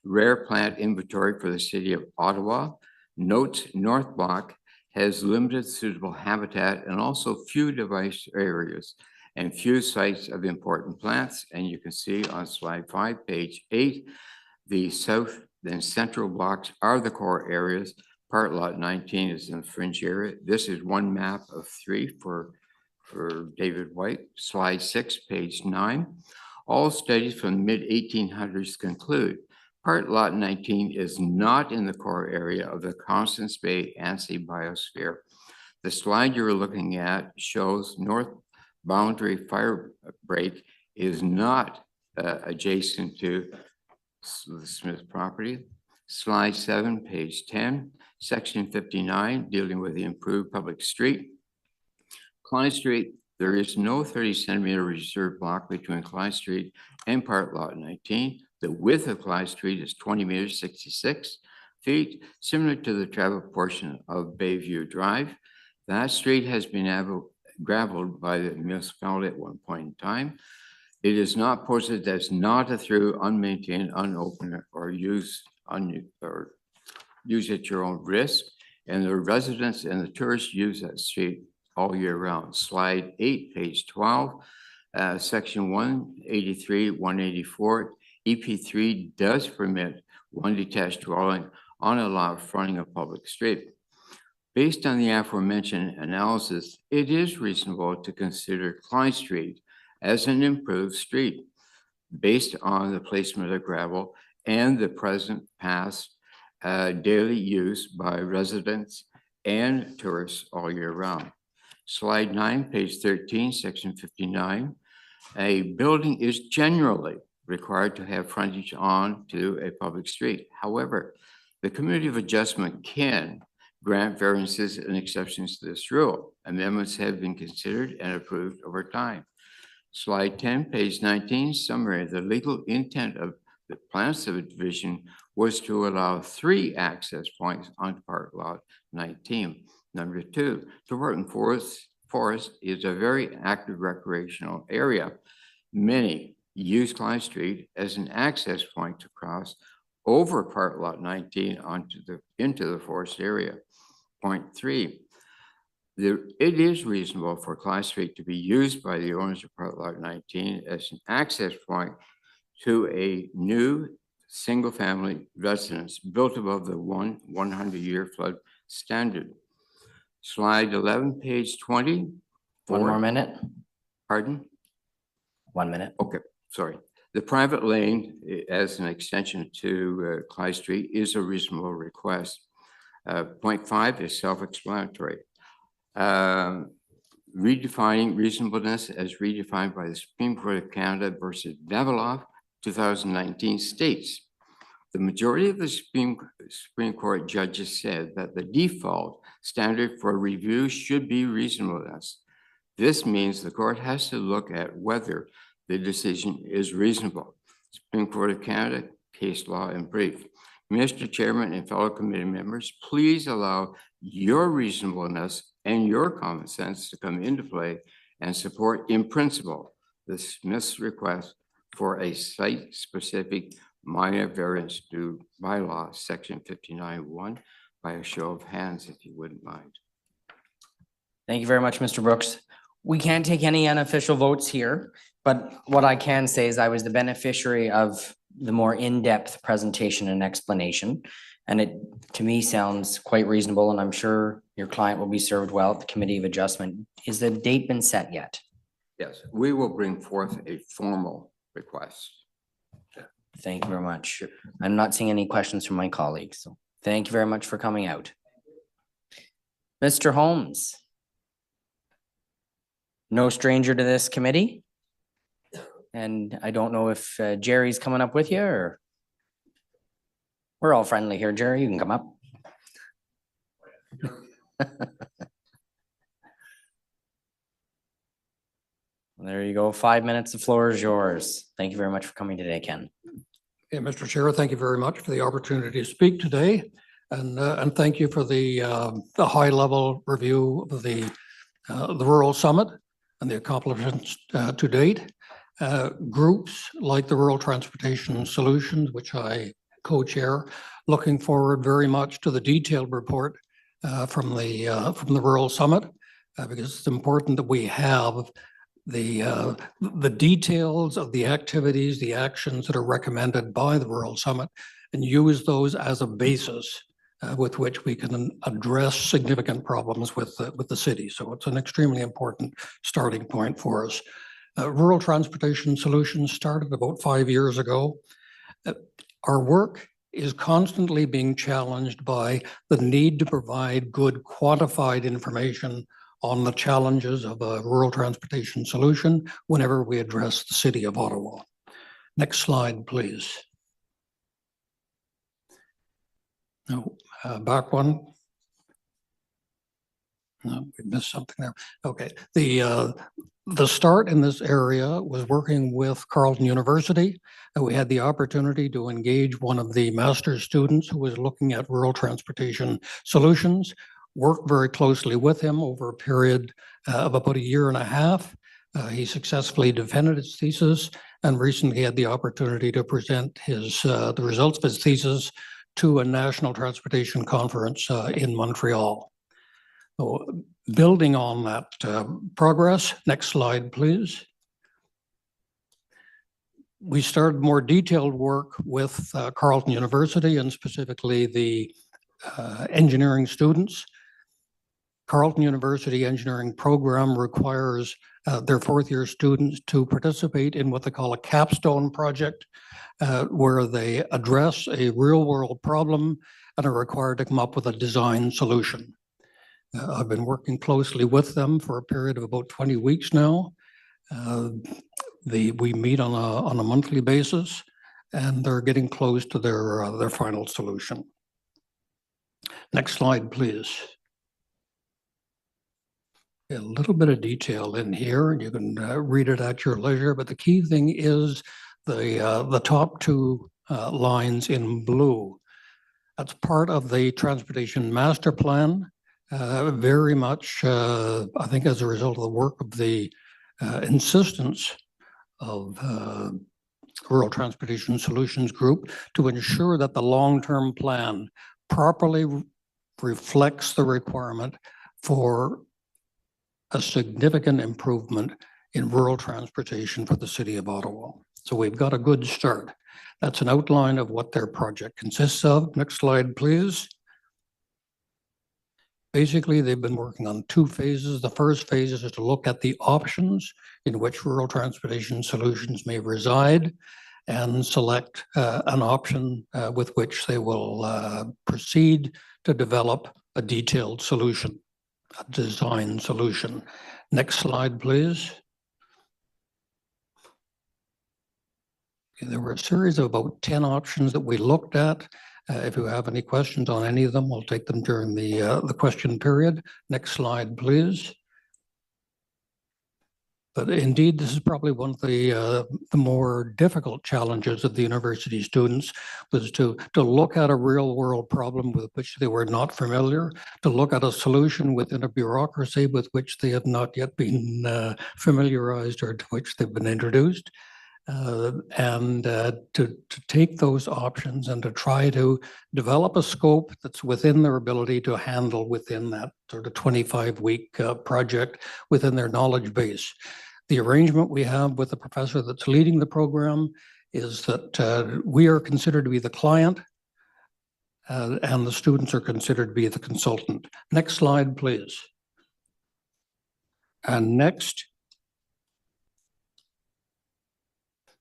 rare plant inventory for the city of Ottawa. Notes North Block has limited suitable habitat and also few device areas and few sites of important plants. And you can see on slide 5, page 8, the south and central blocks are the core areas. Part lot 19 is in the fringe area. This is one map of 3 for David White. Slide 6, page 9. All studies from the mid-1800s conclude part lot 19 is not in the core area of the Constance Bay ANSI biosphere. The slide you're looking at shows north boundary fire break is not adjacent to the Smith property. Slide 7, page 10. Section 59, dealing with the improved public street. Clyde Street, there is no 30-centimeter reserve block between Clyde Street and Park Lot 19. The width of Clyde Street is 20 meters, 66 feet, similar to the travel portion of Bayview Drive. That street has been gravelled by the municipality at one point in time. It is not posted as not a through, unmaintained, unopened, or used at your own risk. And the residents and the tourists use that street all year round. Slide 8, page 12, section 183, 184, EP3 does permit one detached dwelling on a lot fronting a public street. Based on the aforementioned analysis, it is reasonable to consider Clyde Street as an improved street based on the placement of gravel and the present past daily use by residents and tourists all year round. Slide 9, page 13, section 59. A building is generally required to have frontage on to a public street. However, the Committee of Adjustment can grant variances and exceptions to this rule. Amendments have been considered and approved over time. Slide 10, page 19, summary. The legal intent of the plan subdivision was to allow 3 access points onto Park Lot 19. Number 2, Thornton Forest is a very active recreational area. Many use Clyde Street as an access point to cross over Park Lot 19 into the forest area. Point 3, it is reasonable for Clyde Street to be used by the owners of Park Lot 19 as an access point to a new single-family residence built above the 100-year flood standard. Slide 11, page 20. One more minute. Pardon? 1 minute. Okay, sorry. The private lane as an extension to Clyde Street is a reasonable request. Point 5 is self-explanatory. Redefining reasonableness as redefined by the Supreme Court of Canada versus Daviloff, 2019 states, the majority of the Supreme Court judges said that the default standard for review should be reasonableness. This means the court has to look at whether the decision is reasonable. Supreme Court of Canada, case law in brief. Mr. Chairman and fellow committee members, please allow your reasonableness and your common sense to come into play and support in principle the Smith's request for a site-specific minor variance to bylaw section 59.1 by a show of hands, if you wouldn't mind. Thank you very much, Mr. Brooks. We can't take any unofficial votes here, but what I can say is I was the beneficiary of the more in-depth presentation and explanation. And it, to me, sounds quite reasonable, and I'm sure your client will be served well at the Committee of Adjustment. Is the date been set yet? Yes, we will bring forth a formal request. Thank you very much. I'm not seeing any questions from my colleagues, so thank you very much for coming out. Mr. Holmes. No stranger to this committee. And I don't know if Jerry's coming up with you, or we're all friendly here. Jerry, you can come up. There you go. 5 minutes. The floor is yours. Thank you very much for coming today, Ken. Yeah, Mr. Chair, thank you very much for the opportunity to speak today, and thank you for the high-level review of the Rural Summit and the accomplishments to date. Groups like the Rural Transportation Solutions, which I co-chair, looking forward very much to the detailed report from the Rural Summit, because it's important that we have the details of the activities, the actions that are recommended by the Rural Summit, and use those as a basis with which we can address significant problems with the city. So it's an extremely important starting point for us. Rural Transportation Solutions started about 5 years ago. Our work is constantly being challenged by the need to provide good quantified information on the challenges of a rural transportation solution whenever we address the city of Ottawa. Next slide, please. No, back one. No, we missed something there. Okay, the start in this area was working with Carleton University. And we had the opportunity to engage one of the master's students who was looking at rural transportation solutions, worked very closely with him over a period of about 1.5 years. He successfully defended his thesis and recently had the opportunity to present the results of his thesis to a national transportation conference in Montreal. So, building on that progress, next slide, please. We started more detailed work with Carleton University and specifically the engineering students. Carleton University engineering program requires their 4th-year students to participate in what they call a capstone project, where they address a real-world problem and are required to come up with a design solution. I've been working closely with them for a period of about 20 weeks now. We meet on a monthly basis, and they're getting close to their final solution. Next slide, please. A little bit of detail in here, and you can read it at your leisure, but the key thing is the top 2 lines in blue. That's part of the Transportation Master Plan. Very much, I think, as a result of the work of the insistence of Rural Transportation Solutions Group to ensure that the long-term plan properly reflects the requirement for a significant improvement in rural transportation for the city of Ottawa. So we've got a good start. That's an outline of what their project consists of. Next slide, please. Basically, they've been working on 2 phases. The first phase is to look at the options in which rural transportation solutions may reside and select an option with which they will proceed to develop a detailed solution, a design solution. Next slide, please. Okay, there were a series of about 10 options that we looked at. If you have any questions on any of them, we'll take them during the question period. Next slide, please. But indeed, this is probably one of the more difficult challenges of the university students, was to look at a real world problem with which they were not familiar, to look at a solution within a bureaucracy with which they have not yet been familiarized or to which they've been introduced. And to take those options and to try to develop a scope that's within their ability to handle within that sort of 25-week project within their knowledge base. The arrangement we have with the professor that's leading the program is that we are considered to be the client and the students are considered to be the consultant. Next slide, please. And next.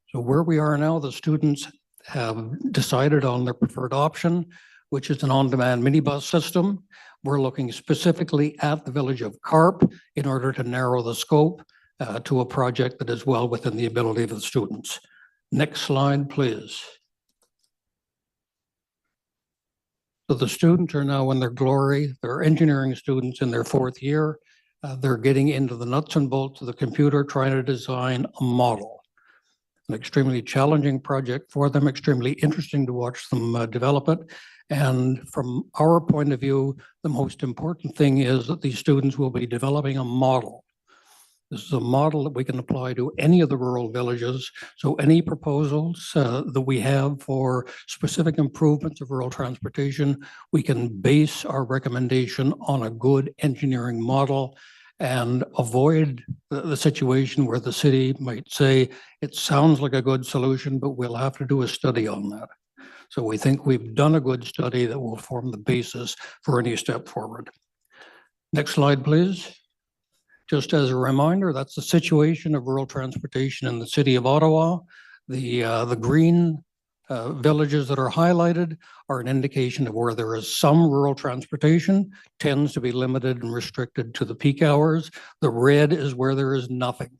So where we are now, the students have decided on their preferred option, which is an on-demand minibus system. We're looking specifically at the village of Carp in order to narrow the scope to a project that is well within the ability of the students. Next slide, please. So the students are now in their glory. They're engineering students in their 4th year. They're getting into the nuts and bolts of the computer, trying to design a model. An extremely challenging project for them, extremely interesting to watch them develop it. And from our point of view, the most important thing is that these students will be developing a model. This is a model that we can apply to any of the rural villages. So any proposals that we have for specific improvements of rural transportation, we can base our recommendation on a good engineering model and avoid the situation where the city might say, it sounds like a good solution, but we'll have to do a study on that. So we think we've done a good study that will form the basis for any step forward. Next slide, please. Just as a reminder, that's the situation of rural transportation in the city of Ottawa. The green villages that are highlighted are an indication of where there is some rural transportation, tends to be limited and restricted to the peak hours. The red is where there is nothing.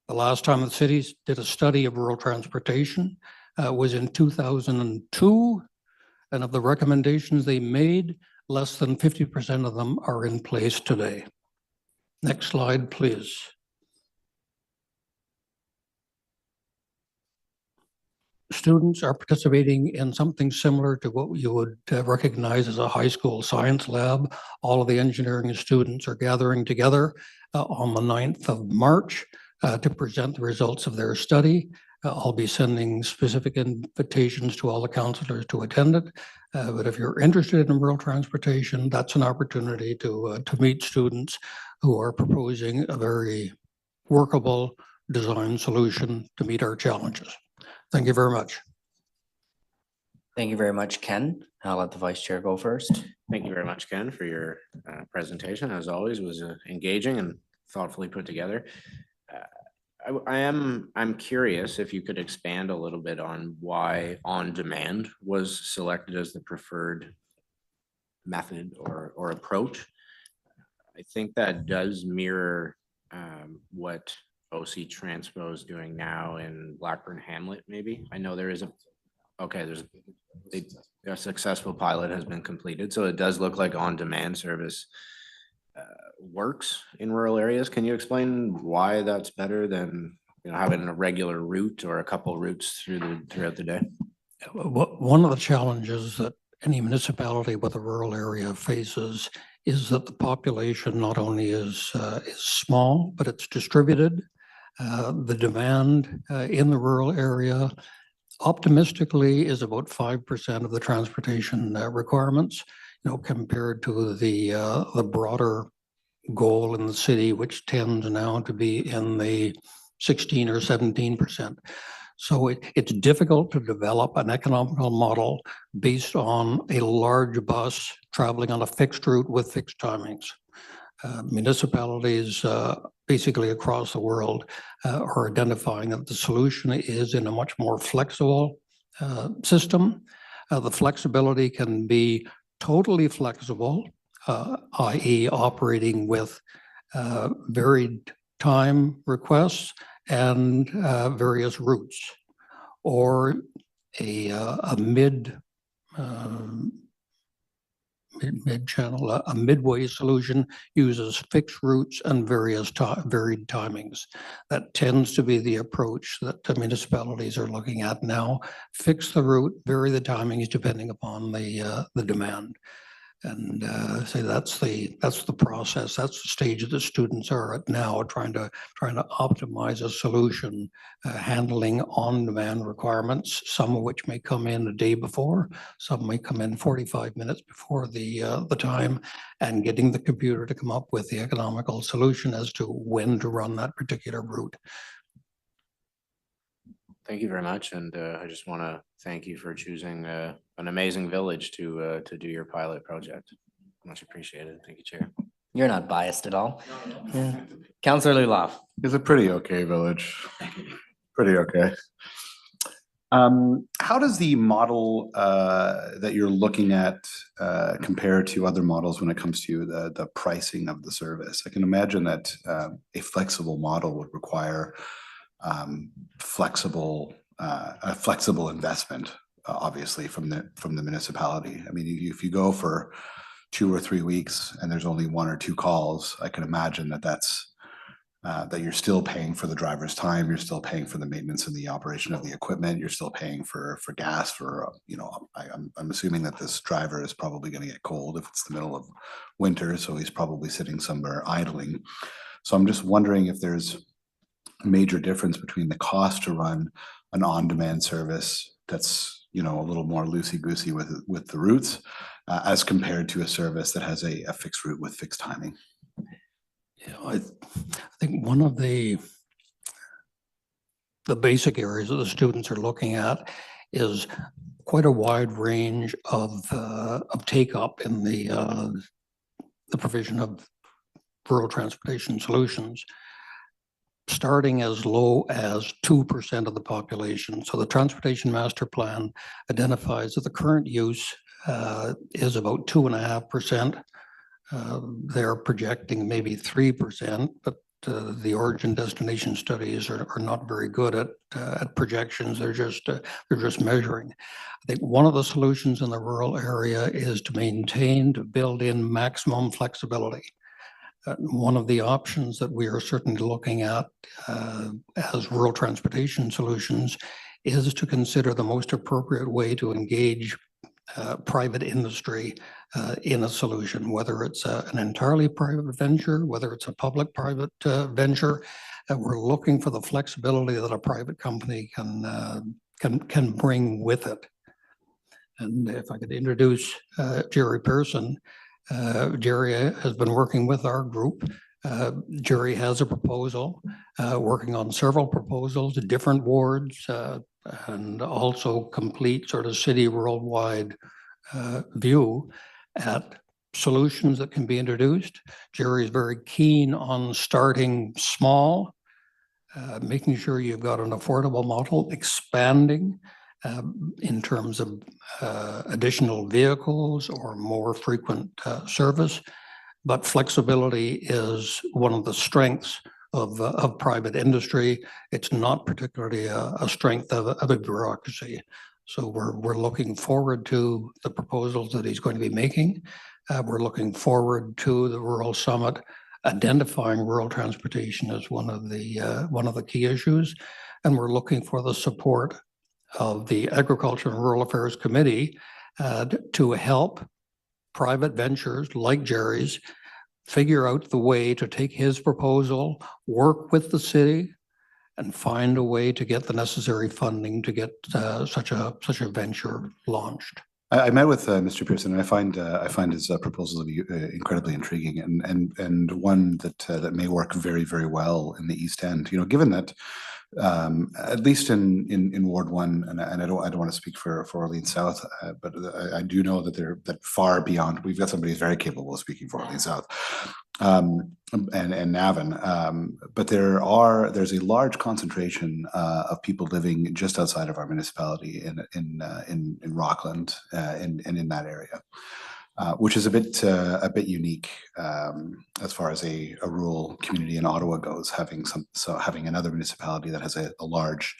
The last time the cities did a study of rural transportation was in 2002. And of the recommendations they made, Less than 50% of them are in place today. Next slide, please. Students are participating in something similar to what you would recognize as a high school science lab. All of the engineering students are gathering together on the 9th of March to present the results of their study. I'll be sending specific invitations to all the counselors to attend it. But if you're interested in rural transportation, that's an opportunity to meet students who are proposing a very workable design solution to meet our challenges. Thank you very much. Thank you very much, Ken. I'll let the vice chair go first. Thank you very much, Ken, for your presentation. As always, it was engaging and thoughtfully put together. I'm curious if you could expand a little bit on why on demand was selected as the preferred method or approach. I think that does mirror what OC Transpo is doing now in Blackburn Hamlet, maybe. I know there is a successful pilot has been completed, so it does look like on-demand service works in rural areas. Can you explain why that's better than having a regular route or a couple routes throughout the day? One of the challenges that any municipality with a rural area faces is that the population not only is small, but it's distributed. The demand in the rural area optimistically is about 5% of the transportation requirements, compared to the broader goal in the city, which tends now to be in the 16 or 17%. So it's difficult to develop an economical model based on a large bus traveling on a fixed route with fixed timings. Municipalities basically across the world are identifying that the solution is in a much more flexible system. The flexibility can be totally flexible, i.e. operating with varied time requests and various routes, or a mid-channel, a midway solution uses fixed routes and varied timings. That tends to be the approach that the municipalities are looking at now. Fix the route, vary the timings depending upon the demand. And say that's the process. That's the stage that the students are at now, trying to optimize a solution, handling on-demand requirements. Some of which may come in a day before, some may come in 45 minutes before the time, and getting the computer to come up with the economical solution as to when to run that particular route. Thank you very much, and I just want to thank you for choosing an amazing village to do your pilot project. Much appreciated. Thank you, Chair. You're not biased at all. Yeah. Councillor Luloff. It's a pretty okay village. Pretty okay. How does the model that you're looking at compare to other models when it comes to the pricing of the service? I can imagine that a flexible model would require a flexible investment, obviously from the municipality. I mean, if you go for 2 or 3 weeks and there's only 1 or 2 calls, I can imagine that you're still paying for the driver's time, you're still paying for the maintenance and the operation of the equipment, you're still paying for gas for, I'm assuming that this driver is probably going to get cold if it's the middle of winter, so he's probably sitting somewhere idling. So I'm just wondering if there's a major difference between the cost to run an on-demand service that's a little more loosey-goosey with the routes as compared to a service that has a fixed route with fixed timing. I think one of the basic areas that the students are looking at is quite a wide range of take-up in the provision of rural transportation solutions, starting as low as 2% of the population. So the Transportation Master Plan identifies that the current use is about 2.5%. They're projecting maybe 3%, but the origin destination studies are not very good at projections. They're just measuring. I think one of the solutions in the rural area is to build in maximum flexibility. One of the options that we are certainly looking at as rural transportation solutions is to consider the most appropriate way to engage private industry in a solution, whether it's an entirely private venture, whether it's a public-private venture. We're looking for the flexibility that a private company can bring with it. And if I could introduce Jerry Pearson, Jerry has been working with our group. Jerry has a proposal, working on several proposals, different wards, and also complete sort of city worldwide view at solutions that can be introduced. Jerry is very keen on starting small, making sure you've got an affordable model, expanding in terms of additional vehicles or more frequent service. But flexibility is one of the strengths of private industry. It's not particularly a strength of a bureaucracy. So we're looking forward to the proposals that he's going to be making. We're looking forward to the Rural Summit identifying rural transportation as one of the key issues, and we're looking for the support of the Agriculture and Rural Affairs Committee to help private ventures like Jerry's figure out the way to take his proposal, work with the city, and find a way to get the necessary funding to get such a venture launched. I met with Mr. Pearson, and I find his proposal to be incredibly intriguing, and one that may work very, very well in the East End. You know, given that at least in Ward 1, and I don't want to speak for Orleans South, but I do know that far beyond, we've got somebody who's very capable of speaking for Orleans South, and Navan, but there's a large concentration of people living just outside of our municipality in Rockland and in that area, which is a bit unique as far as a rural community in Ottawa goes, having another municipality that has a large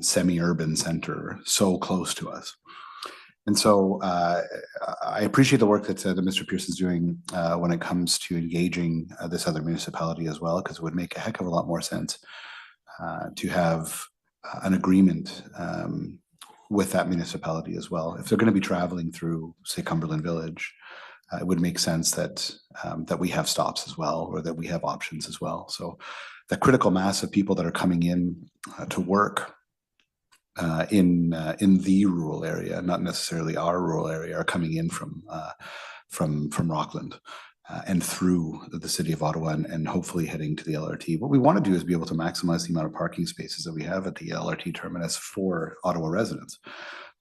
semi-urban center so close to us. And so I appreciate the work that Mr. Pearson's doing when it comes to engaging this other municipality as well, because it would make a heck of a lot more sense to have an agreement with that municipality as well. If they're going to be traveling through, say, Cumberland Village, it would make sense that we have stops as well, or that we have options as well. So the critical mass of people that are coming in to work in the rural area, not necessarily our rural area, are coming in from Rockland and through the city of Ottawa and hopefully heading to the LRT. What we want to do is be able to maximize the amount of parking spaces that we have at the LRT terminus for Ottawa residents.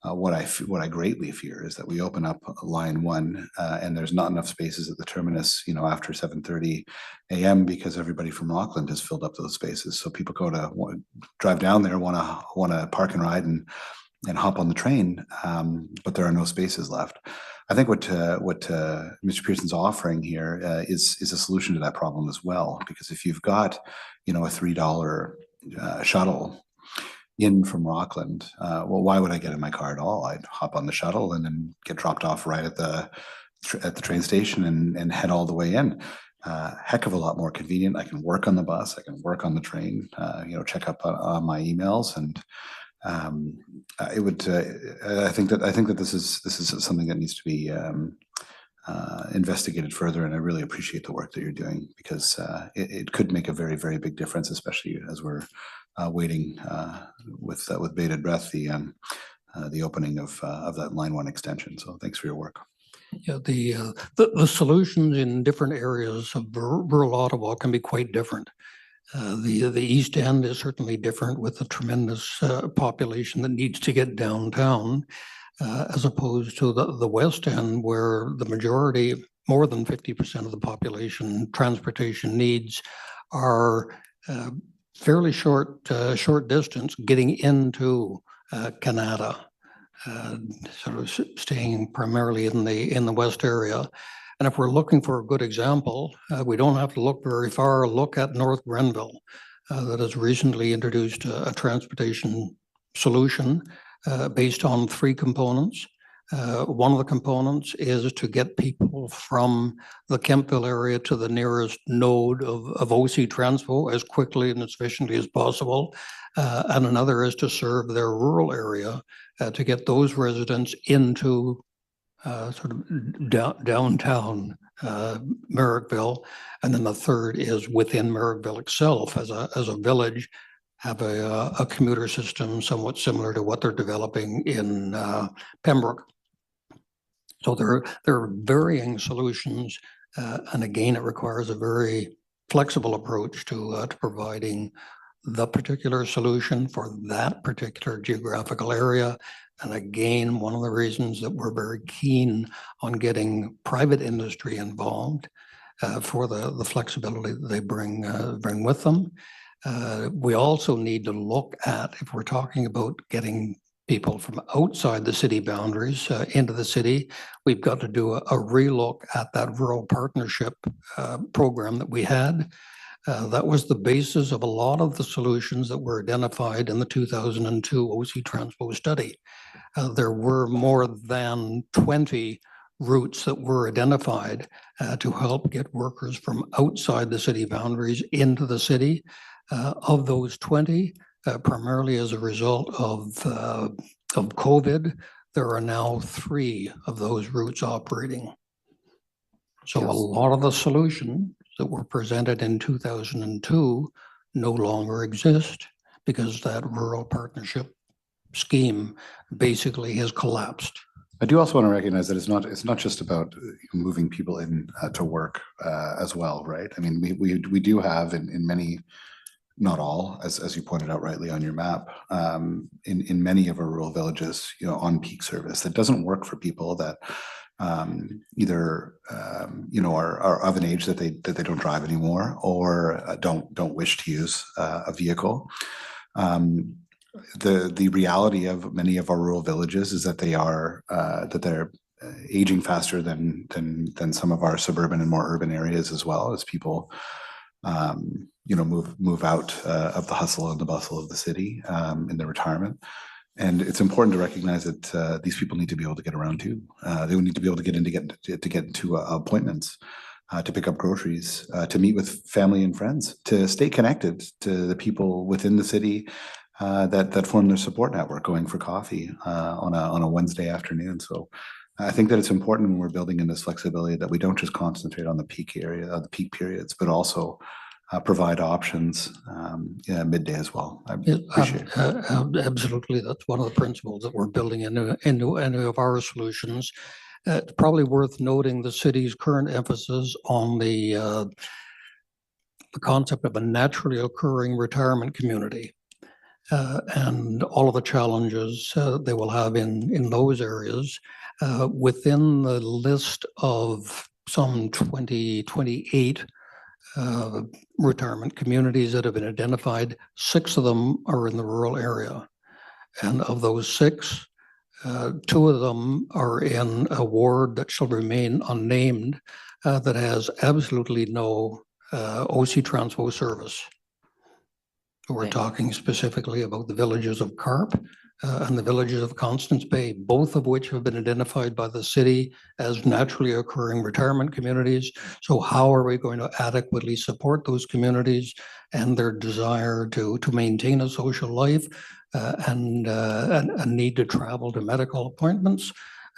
What I greatly fear is that we open up line 1 and there's not enough spaces at the terminus, you know, after 7:30 a.m. because everybody from Rockland has filled up those spaces. So people drive down there, want to park and ride and hop on the train, but there are no spaces left. I think what Mr. Pearson's offering here is a solution to that problem as well, because if you've got, you know, a $3 shuttle in from Rockland, well, why would I get in my car at all? I'd hop on the shuttle and then get dropped off right at the train station and head all the way in. Heck of a lot more convenient. I can work on the bus, I can work on the train, you know, check up on my emails, and it would. I think that this is something that needs to be investigated further, and I really appreciate the work that you're doing, because it could make a very, very big difference, especially as we're waiting with bated breath the opening of that line 1 extension. So thanks for your work. Yeah, the solutions in different areas of rural Ottawa can be quite different. The East End is certainly different, with a tremendous population that needs to get downtown, as opposed to the West End, where the majority, more than 50% of the population transportation needs are fairly short distance getting into Canada, sort of staying primarily in the West area. And if we're looking for a good example, we don't have to look very far. Look at North Grenville that has recently introduced a transportation solution based on 3 components. One of the components is to get people from the Kemptville area to the nearest node of OC Transpo as quickly and as efficiently as possible. And another is to serve their rural area to get those residents into sort of downtown Merrickville. And then the third is within Merrickville itself as a village, have a commuter system somewhat similar to what they're developing in Pembroke. So there are varying solutions, and again, it requires a very flexible approach to providing the particular solution for that particular geographical area. And again, one of the reasons that we're very keen on getting private industry involved for the flexibility that they bring with them. We also need to look at, if we're talking about getting people from outside the city boundaries into the city, we've got to do a relook at that rural partnership program that we had. That was the basis of a lot of the solutions that were identified in the 2002 OC Transpo study. There were more than 20 routes that were identified to help get workers from outside the city boundaries into the city. Of those 20, primarily as a result of COVID, there are now 3 of those routes operating. So a lot of the solutions that were presented in 2002 no longer exist because that rural partnership scheme basically has collapsed. I do also want to recognize that it's not just about moving people in to work as well, right? I mean, we do have in many, not all, as you pointed out rightly on your map, in many of our rural villages, on peak service that doesn't work for people that either are of an age that they don't drive anymore or don't wish to use a vehicle. The reality of many of our rural villages is that they're aging faster than some of our suburban and more urban areas, as well as people move out of the hustle and the bustle of the city in their retirement. And it's important to recognize that these people need to be able to get around too. They need to be able to get into appointments, to pick up groceries, to meet with family and friends, to stay connected to the people within the city that form their support network, going for coffee on a Wednesday afternoon. So I think that it's important when we're building in this flexibility that we don't just concentrate on the peak periods, but also provide options midday as well. I appreciate it. Absolutely. That's one of the principles that we're building into any of our solutions. It's probably worth noting the city's current emphasis on the concept of a naturally occurring retirement community and all of the challenges they will have in those areas. Within the list of some 28 retirement communities that have been identified, 6 of them are in the rural area. And of those 6, 2 of them are in a ward that shall remain unnamed that has absolutely no OC Transpo service. We're talking specifically about the villages of Carp and the villages of Constance Bay, both of which have been identified by the city as naturally occurring retirement communities. So how are we going to adequately support those communities and their desire to maintain a social life and a need to travel to medical appointments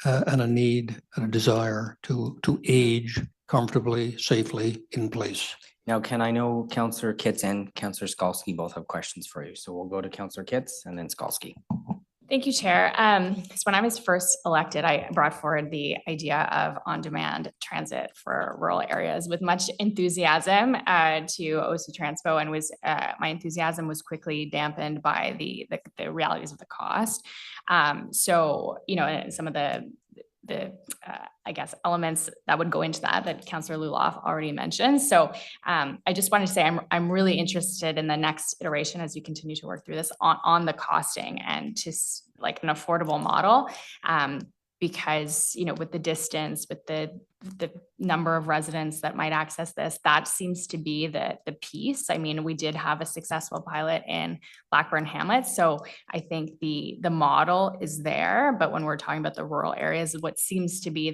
and a need and a desire to age comfortably, safely in place? Now, I know Councillor Kitts and Councillor Skalski both have questions for you. So we'll go to Councillor Kitts and then Skalski. Thank you, Chair. So when I was first elected, I brought forward the idea of on-demand transit for rural areas with much enthusiasm to OC Transpo, and my enthusiasm was quickly dampened by the realities of the cost. So, some of the I guess elements that would go into that Councillor Luloff already mentioned. So I just wanted to say I'm really interested in the next iteration as you continue to work through this on the costing and to like an affordable model. because, you know, with the distance, with the number of residents that might access this, that seems to be the piece. I mean, we did have a successful pilot in Blackburn Hamlet. So I think the model is there, but when we're talking about the rural areas, what seems to be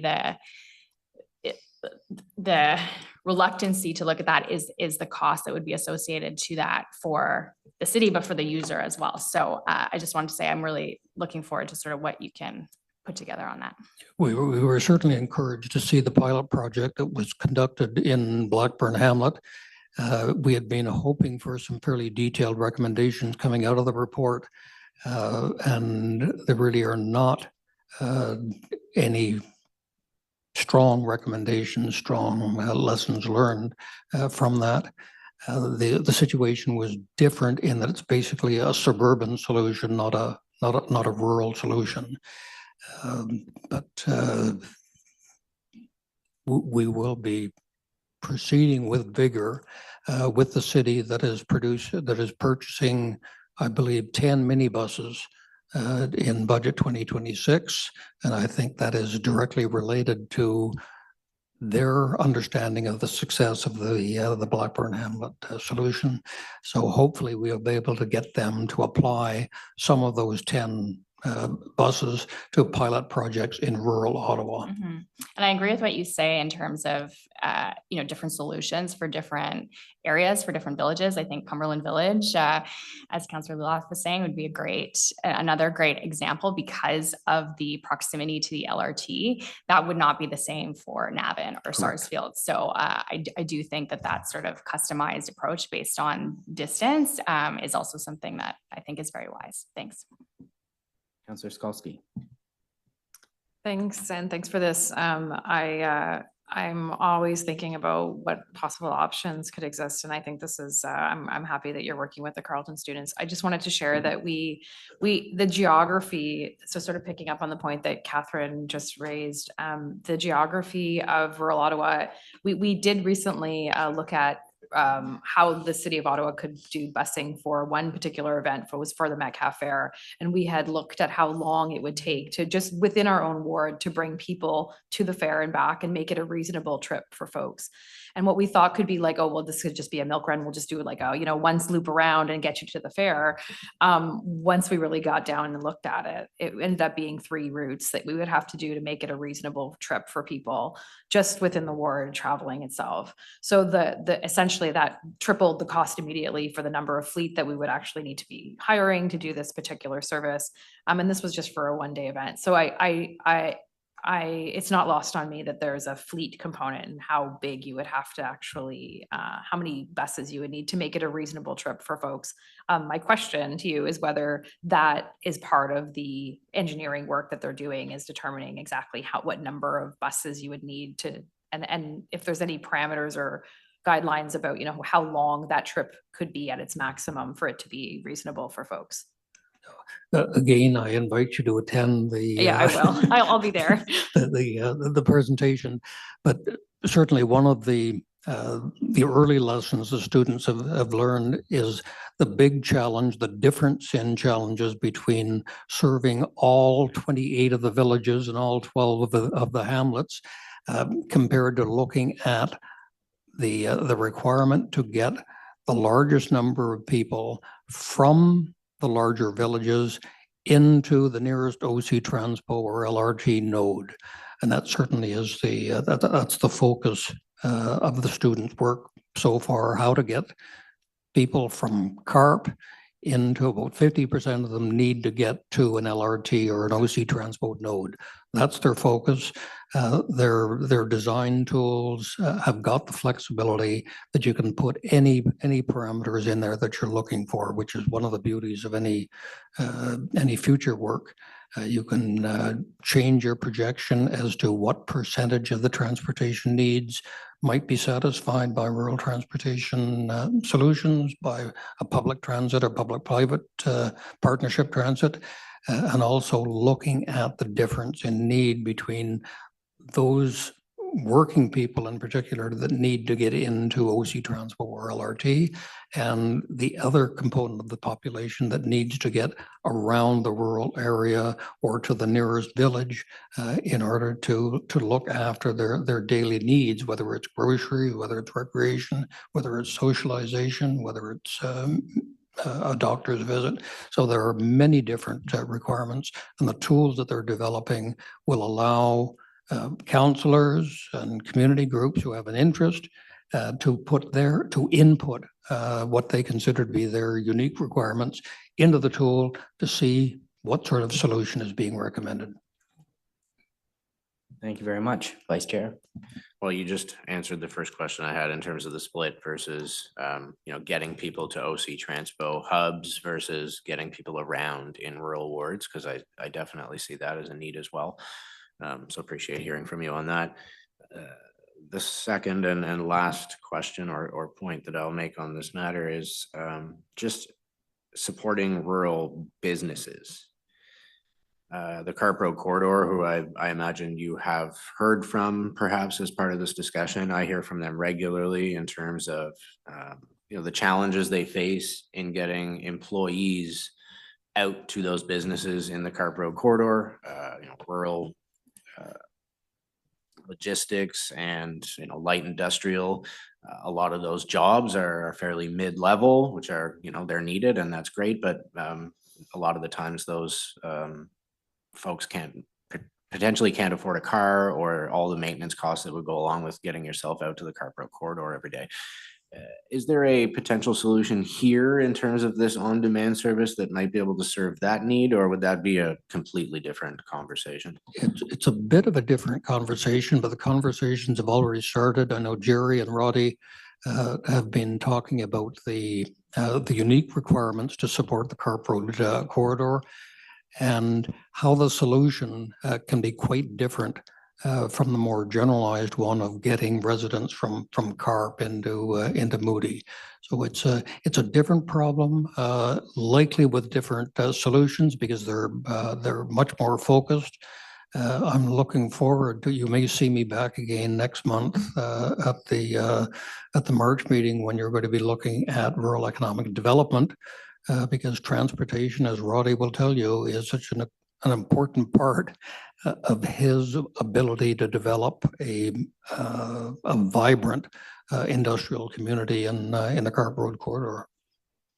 the reluctancy to look at that is the cost that would be associated to that for the city, but for the user as well. So I just wanted to say, I'm really looking forward to sort of what you can put together on that. We were certainly encouraged to see the pilot project that was conducted in Blackburn Hamlet. We had been hoping for some fairly detailed recommendations coming out of the report, and there really are not any strong recommendations, strong lessons learned from that. The situation was different in that it's basically a suburban solution, not a rural solution. But we will be proceeding with vigor with the city that is purchasing, I believe, 10 minibuses in budget 2026, and I think that is directly related to their understanding of the success of the Blackburn Hamlet solution. So hopefully we'll be able to get them to apply some of those 10 buses to pilot projects in rural Ottawa. Mm-hmm. And I agree with what you say in terms of, you know, different solutions for different areas, for different villages. I think Cumberland Village, as Councillor Luloff was saying, would be another great example because of the proximity to the LRT. That would not be the same for Navan or Sarsfield. So I do think that sort of customized approach based on distance is also something that I think is very wise. Thanks. Councillor Skalski. Thanks, and thanks for this. I'm always thinking about what possible options could exist, and I think this is, I'm happy that you're working with the Carleton students. I just wanted to share that the geography, so sort of picking up on the point that Catherine just raised, the geography of rural Ottawa, we did recently look at how the city of Ottawa could do busing for one particular event was for the Metcalfe Fair. And we had looked at how long it would take to just within our own ward to bring people to the fair and back and make it a reasonable trip for folks. And what we thought could be like, oh, well, this could just be a milk run. We'll just do it like a, you know, once loop around and get you to the fair. Once we really got down and looked at it, it ended up being 3 routes that we would have to do to make it a reasonable trip for people just within the ward traveling itself. So essentially that tripled the cost immediately for the number of fleet that we would actually need to be hiring to do this particular service. And this was just for a 1-day event. So it's not lost on me that there's a fleet component and how big you would have to actually, how many buses you would need to make it a reasonable trip for folks. My question to you is whether that is part of the engineering work that they're doing, is determining exactly what number of buses you would need to, and if there's any parameters or guidelines about, you know, how long that trip could be at its maximum for it to be reasonable for folks. Again, I invite you to attend the. Yeah, I will. I'll be there. The presentation, but certainly one of the early lessons the students have learned is the big challenge, the difference in challenges between serving all 28 of the villages and all 12 of the hamlets, compared to looking at the requirement to get the largest number of people from the larger villages into the nearest OC Transpo or LRT node. And that certainly is that's the focus of the students' work so far, how to get people from CARP into about 50% of them need to get to an LRT or an OC Transpo node. That's their focus. Their design tools have got the flexibility that you can put any parameters in there that you're looking for, which is one of the beauties of any future work. You can change your projection as to what percentage of the transportation needs might be satisfied by rural transportation solutions, by a public transit or public-private partnership transit, and also looking at the difference in need between those working people in particular that need to get into OC Transport or LRT, and the other component of the population that needs to get around the rural area or to the nearest village in order to look after their daily needs, whether it's grocery, whether it's recreation, whether it's socialization, whether it's a doctor's visit. So there are many different requirements, and the tools that they're developing will allow counselors and community groups who have an interest to input what they consider to be their unique requirements into the tool to see what sort of solution is being recommended. Thank you very much, Vice Chair. Well, you just answered the first question I had in terms of the split versus, getting people to OC Transpo hubs versus getting people around in rural wards, because I definitely see that as a need as well. So appreciate hearing from you on that. The second and last question or point that I'll make on this matter is just supporting rural businesses. The CarPro corridor, who I imagine you have heard from perhaps as part of this discussion. I hear from them regularly in terms of the challenges they face in getting employees out to those businesses in the CarPro corridor, rural logistics and light industrial. A lot of those jobs are fairly mid-level, which are they're needed, and that's great, but a lot of the times those folks potentially can't afford a car or all the maintenance costs that would go along with getting yourself out to the CarPro corridor every day. Is there a potential solution here in terms of this on-demand service that might be able to serve that need, or would that be a completely different conversation? It's a bit of a different conversation, but the conversations have already started. I know Jerry and Roddy have been talking about the unique requirements to support the CarPro corridor, and how the solution can be quite different from the more generalized one of getting residents from CARP into Moody. So it's a different problem, likely with different solutions, because they're much more focused. I'm looking forward to, you may see me back again next month at the March meeting, when you're going to be looking at rural economic development. Because transportation, as Roddy will tell you, is such an important part of his ability to develop a vibrant industrial community in the CARP Road corridor.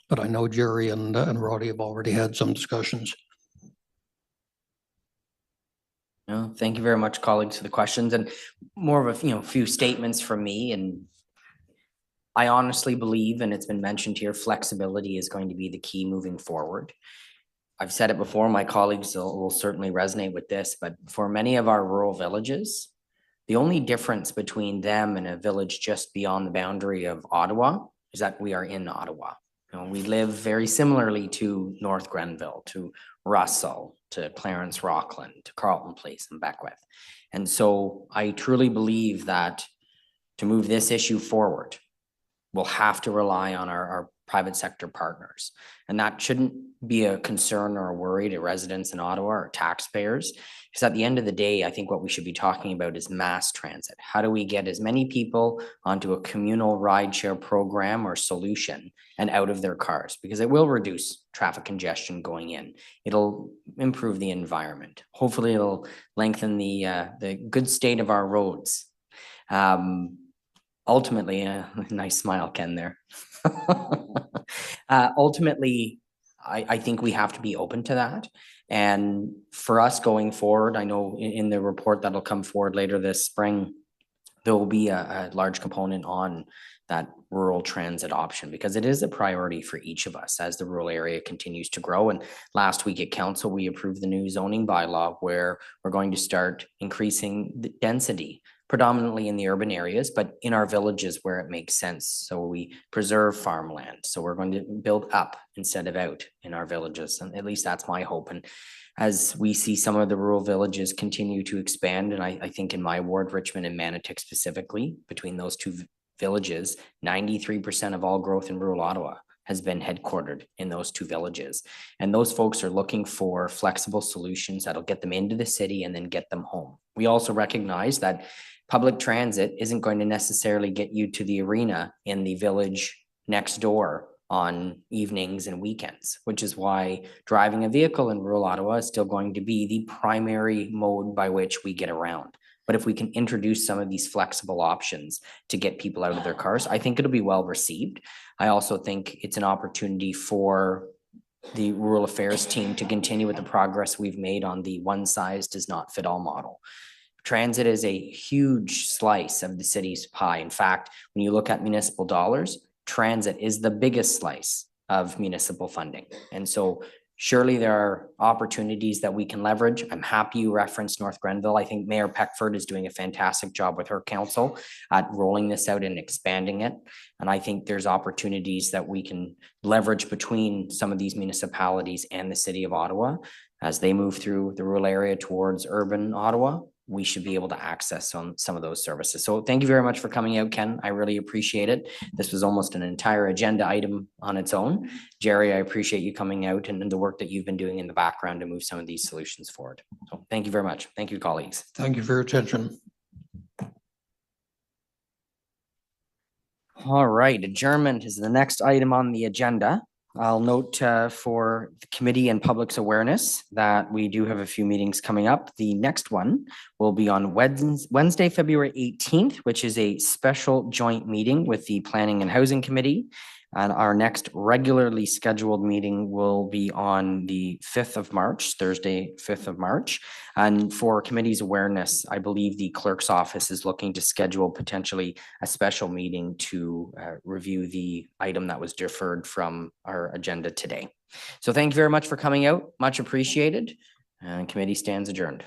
But I know Jerry and Roddy have already had some discussions. Thank you very much, colleagues, for the questions, and more of a few statements from me. And I honestly believe, and it's been mentioned here, flexibility is going to be the key moving forward. I've said it before, my colleagues will certainly resonate with this, but for many of our rural villages, the only difference between them and a village just beyond the boundary of Ottawa is that we are in Ottawa. We live very similarly to North Grenville, to Russell, to Clarence Rockland, to Carleton Place and Beckwith. And so I truly believe that to move this issue forward, we'll have to rely on our private sector partners. And that shouldn't be a concern or a worry to residents in Ottawa or taxpayers, because at the end of the day, I think what we should be talking about is mass transit. How do we get as many people onto a communal rideshare program or solution and out of their cars? Because it will reduce traffic congestion going in. It'll improve the environment. Hopefully it'll lengthen the good state of our roads. Ultimately, a nice smile, Ken, there. Ultimately, I think we have to be open to that. And for us going forward, I know in the report that'll come forward later this spring, there will be a large component on that rural transit option, because it is a priority for each of us as the rural area continues to grow. And last week at council, we approved the new zoning bylaw, where we're going to start increasing the density, predominantly in the urban areas, but in our villages where it makes sense. So we preserve farmland. So we're going to build up instead of out in our villages. And at least that's my hope. And as we see some of the rural villages continue to expand, and I think in my ward, Richmond and Manotick specifically, between those two villages, 93% of all growth in rural Ottawa has been headquartered in those two villages. And those folks are looking for flexible solutions that'll get them into the city and then get them home. We also recognize that Public transit isn't going to necessarily get you to the arena in the village next door on evenings and weekends, which is why driving a vehicle in rural Ottawa is still going to be the primary mode by which we get around. But if we can introduce some of these flexible options to get people out of their cars, I think it'll be well received. I also think it's an opportunity for the rural affairs team to continue with the progress we've made on the one size does not fit all model. Transit is a huge slice of the city's pie. In fact, when you look at municipal dollars, transit is the biggest slice of municipal funding. And so surely there are opportunities that we can leverage. I'm happy you referenced North Grenville. I think Mayor Peckford is doing a fantastic job with her council at rolling this out and expanding it. And I think there's opportunities that we can leverage between some of these municipalities and the city of Ottawa. As they move through the rural area towards urban Ottawa, we should be able to access some of those services. So thank you very much for coming out, Ken. I really appreciate it. This was almost an entire agenda item on its own. Jerry, I appreciate you coming out and the work that you've been doing in the background to move some of these solutions forward. So thank you very much. Thank you, colleagues. Thank you for your attention. All right, adjournment is the next item on the agenda. I'll note for the committee and public's awareness that we do have a few meetings coming up. The next one will be on Wednesday, February 18th, which is a special joint meeting with the Planning and Housing Committee. And our next regularly scheduled meeting will be on the 5th of March, Thursday, 5th of March. And for committee's awareness, I believe the clerk's office is looking to schedule potentially a special meeting to review the item that was deferred from our agenda today. So thank you very much for coming out. Much appreciated. And committee stands adjourned.